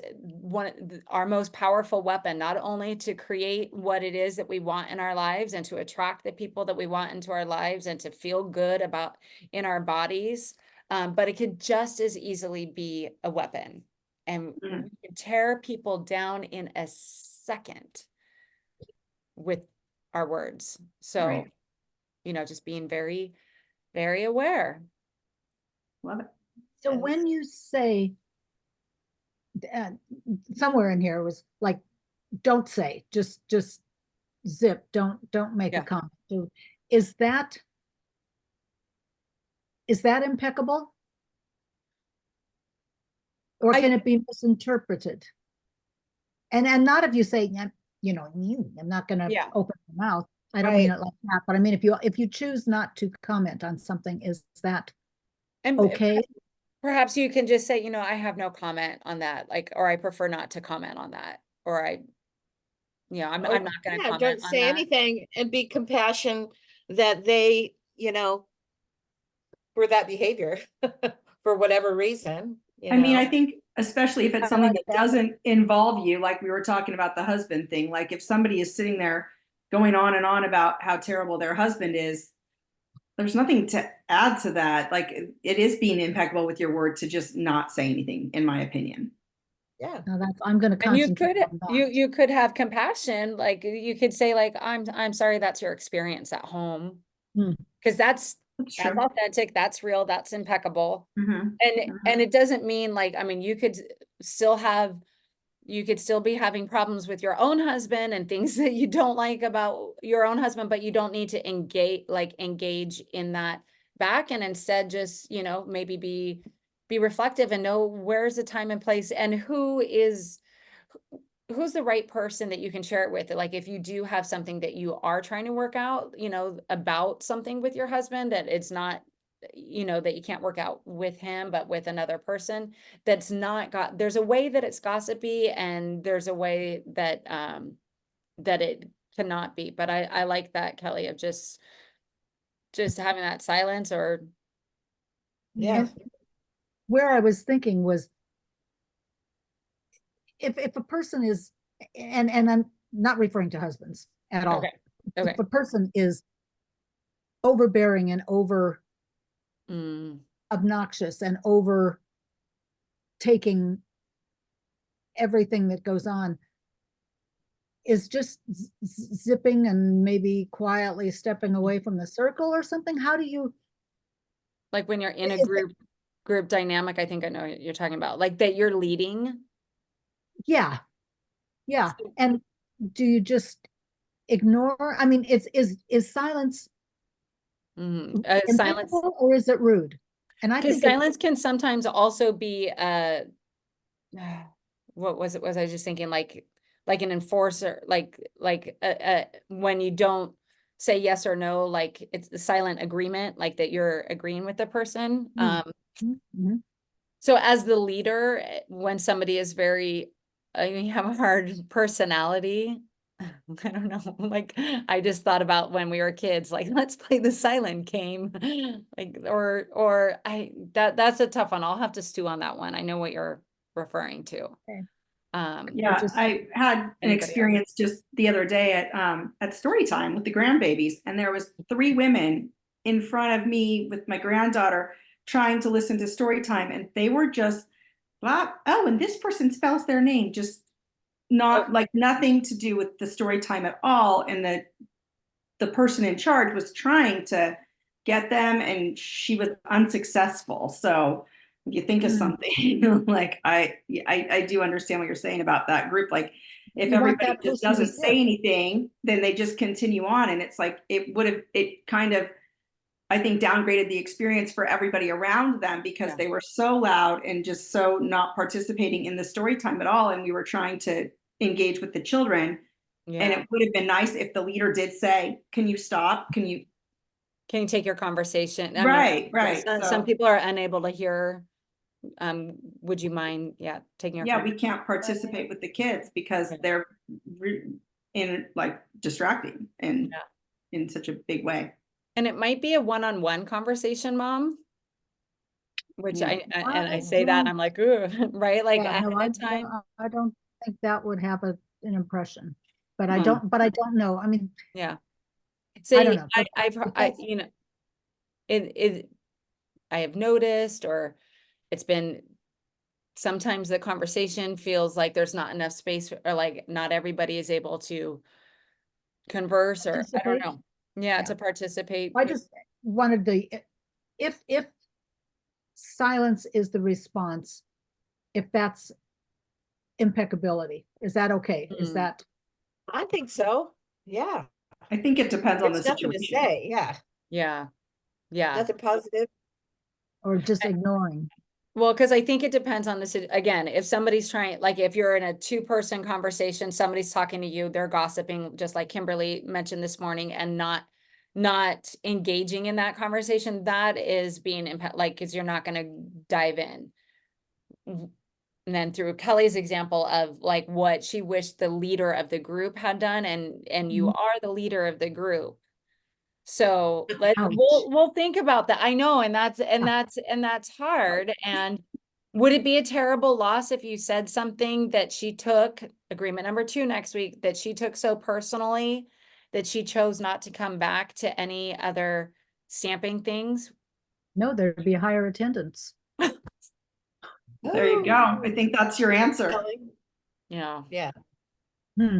S1: our most powerful weapon, not only to create what it is that we want in our lives and to attract the people that we want into our lives and to feel good about in our bodies, but it could just as easily be a weapon. And we can tear people down in a second with our words. So,
S3: Right.
S1: you know, just being very, very aware.
S3: Love it.
S4: So when you say, somewhere in here was like, don't say, just zip, don't make a
S1: Yeah.
S4: comment. So is that impeccable? Or can it be misinterpreted? And not if you say, you know, I'm not gonna
S1: Yeah.
S4: open my mouth. I don't
S6: Right.
S4: mean it like that, but I mean if you choose not to comment on something, is that
S1: And
S4: okay?
S1: perhaps you can just say, you know, I have no comment on that, like, or I prefer not to comment on that, or I'm not going to
S6: Yeah,
S1: comment
S6: don't
S1: on
S6: say
S1: that.
S6: anything and be compassion that they, for that behavior, for whatever reason,
S3: I mean, I think especially if it's
S4: I
S3: something
S4: like
S3: that
S4: that.
S3: doesn't involve you, like we were talking about the husband thing, like if somebody is sitting there going on and on about how terrible their husband is, there's nothing to add to that. Like it is being impeccable with your word to just not say anything, in my opinion.
S6: Yeah.
S4: Now that's, I'm gonna
S1: And you
S4: concentrate
S1: could,
S4: on that.
S1: you could have compassion, like you could say like, I'm sorry, that's your experience at home.
S4: Hmm.
S1: Cause that's
S3: True.
S1: authentic, that's real, that's impeccable.
S3: Mhm.
S1: And it doesn't mean like, I mean, you could still have, you could still be having problems with your own husband and things that you don't like about your own husband, but you don't need to engage in that back, and instead just, you know, maybe be reflective and know where's the time and place and who's the right person that you can share it with. Like if you do have something that you are trying to work out, you know, about something with your husband, that it's not, you know, that you can't work out with him, but with another person, that's not got, there's a way that it's gossipy and there's a way that that it cannot be. But I like that, Kelly, of just having that silence or
S6: Yeah.
S4: And where I was thinking was, if a person is, and I'm not referring to husbands at all.
S1: okay. Okay.
S4: If a person is overbearing and over
S1: Mm.
S4: obnoxious and over taking everything that goes on, is just zipping and maybe quietly stepping away from the circle or something. How do you,
S1: Like when you're in a
S4: Is
S1: group dynamic, I think I know what you're talking about, like that you're leading.
S4: yeah, yeah. And do you just ignore? I mean, is silence
S1: Silence,
S4: impeccable or is it rude? And I
S1: because
S4: think it's,
S1: silence can sometimes also be what was I just thinking, like an enforcer, like when you don't say yes or no, like it's the silent agreement, like that you're agreeing with the person.
S4: Mhm.
S1: So as the leader, when somebody is very, you have a hard personality, I don't know, like I just thought about when we were kids, like let's play the silent game, like or that's a tough one. I'll have to stew on that one. I know what you're referring to.
S4: Okay.
S3: Yeah,
S4: just
S3: I had an
S1: Anybody else?
S3: experience just the other day at story time with the grandbabies, and there was 3 women in front of me with my granddaughter trying to listen to story time, and they were just blah, oh, and this person spells their name, just not like nothing to do with the story time at all. And the person in charge was trying to get them, and she was unsuccessful. So if you think of something like I do understand what you're saying about that group. Like if
S4: You want
S3: everybody
S4: that
S3: just
S4: person to
S3: doesn't say
S4: sit.
S3: anything, then they just continue on, and it's like it kind of, I think, downgraded the experience for everybody around them because
S1: Yeah.
S3: they were so loud and just so not participating in the story time at all. And we were trying to engage with the children. And
S1: Yeah.
S3: it would have been nice if the leader did say, can you stop? Can you?
S1: Can you take your conversation? I mean,
S3: Right.
S1: some
S3: So
S1: people are unable to hear. Would you mind, taking your
S3: yeah, we can't participate with the kids because
S1: Yeah.
S3: they're in like distracting and
S1: Yeah.
S3: in such a big way.
S1: And it might be a one-on-one conversation, Mom, which
S3: Yeah.
S1: and I
S4: I
S1: say that, I'm like, ooh, right? Like
S4: Yeah,
S1: ahead
S4: no,
S1: of time.
S4: I don't think that would have an impression, but I
S3: Hmm.
S4: don't know. I mean,
S1: Yeah.
S4: I don't
S1: See,
S4: know. But that's,
S1: you know, it I have noticed, or it's been, sometimes the conversation feels like there's not enough space, or like not everybody is able to converse, or I don't
S4: participate.
S1: know. Yeah,
S4: Yeah.
S1: to participate.
S4: I just wanted to, if silence is the response, if that's impeccability, is that okay? Is
S1: Mm.
S4: that,
S6: I think so. Yeah.
S3: I think it depends on the
S6: There's nothing to
S3: situation.
S6: say. Yeah.
S1: Yeah. Yeah.
S6: Nothing positive.
S4: or just ignoring?
S1: Well, because I think it depends on again, if somebody's trying, like if you're in a 2-person conversation, somebody's talking to you, they're gossiping, just like Kimberly mentioned this morning, and not engaging in that conversation, that is being like, because you're not going to dive in. And then through Kelly's example of like what she wished the leader of the group had done, and you
S4: Mhm.
S1: are the leader of the group. So
S4: Ouch.
S1: we'll think about that. I know, and that's hard. And would it be a terrible loss if you said something that she took, agreement number 2 next week, that she took so personally that she chose not to come back to any other stamping things.
S4: No, there'd be higher attendance.
S3: There you go. I think that's your answer.
S1: Yeah.
S6: Yeah.
S4: Hmm.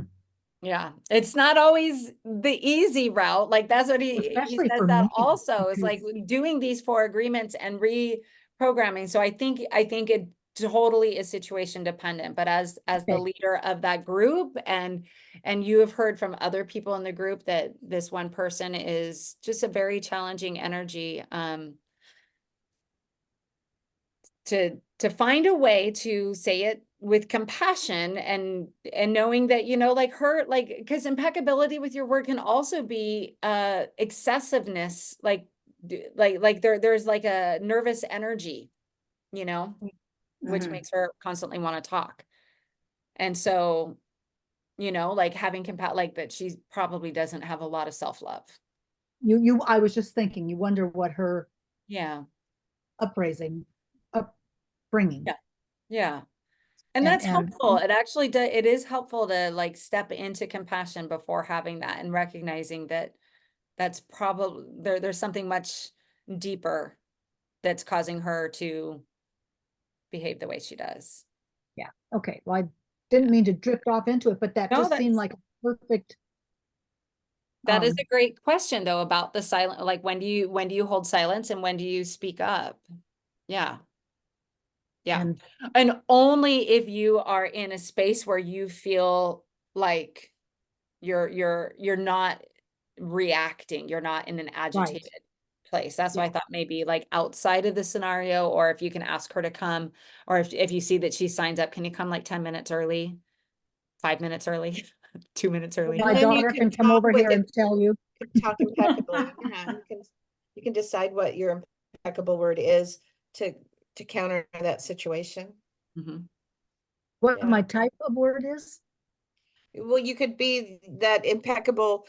S1: Yeah, it's not always the easy route. Like that's what he
S4: Especially
S1: says
S4: for
S1: that
S4: me,
S1: also is like
S4: because-
S1: doing these 4 agreements and reprogramming. So I think it totally is situation dependent, but as the
S4: Okay.
S1: leader of that group and you have heard from other people in the group that this one person is just a very challenging energy, to find a way to say it with compassion and knowing that, you know, like her, like, because impeccability with your word can also be excessiveness, like there's like a nervous energy, you know, which
S3: Mhm.
S1: makes her constantly want to talk. And so, you know, like having like that, she probably doesn't have a lot of self-love.
S4: I was just thinking, you wonder what her
S1: Yeah.
S4: upbringing.
S1: Yeah. Yeah. And
S4: And
S1: that's helpful. It actually it is helpful to like step into compassion before having that and recognizing that that's probably there's something much deeper that's causing her to behave the way she does.
S4: yeah, okay. Well, I didn't mean to drift off into it, but that
S1: No,
S4: just seemed like a perfect.
S1: that is a great question though about the silent, like when do you hold silence and when do you speak up? Yeah. Yeah. And only if you are in a space where you feel like you're not reacting, you're not in an agitated place. That's why I thought maybe like outside of the scenario, or if you can ask her to come, or if you see that she signs up, can you come like 10 minutes early, 5 minutes early, 2 minutes early?
S4: My
S6: And then you
S4: daughter
S6: can
S4: can come
S6: talk
S4: over
S6: with
S4: here
S6: it.
S4: and tell you.
S6: Talk impeccably. Yeah, you can decide what your impeccable word is to counter that situation.
S1: Mhm.
S4: What
S6: Yeah.
S4: my type of word is?
S6: Well, you could be that impeccable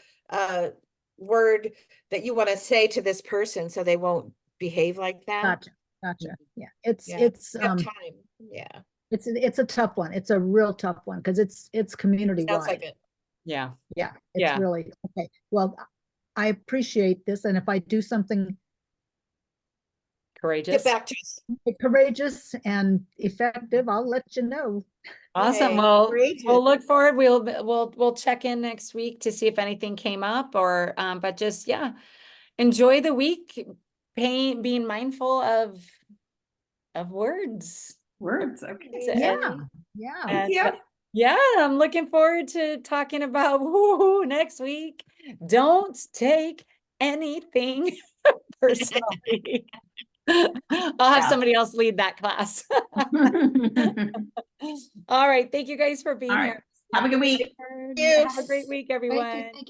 S6: word that you want to say to this person so they won't behave like that.
S4: Gotcha. Yeah, it's
S6: Yeah.
S4: it's
S6: You have
S4: um
S6: time. Yeah.
S4: it's a tough one. It's a real tough one because it's community
S6: Sounds like
S4: wide.
S6: it.
S1: Yeah.
S4: Yeah, it's
S1: Yeah.
S4: really okay. Well, I appreciate this, and if I do something
S1: Courageous.
S6: Get back to us.
S4: courageous and effective, I'll let you know.
S1: Awesome.
S6: Yay.
S1: Well,
S6: Courageous.
S1: we'll look forward. We'll check in next week to see if anything came up or but just yeah, enjoy the week, being mindful of words.
S3: Words. Okay.
S4: Yeah,
S1: And,
S4: yeah.
S3: Thank you.
S1: yeah, I'm looking forward to talking about next week. Don't take anything personally. I'll have
S3: Yeah.
S1: somebody else lead that class. All right. Thank you guys for being
S3: All right.
S1: here.
S3: Have a good week.
S1: Have a great week, everyone.
S4: Thank you.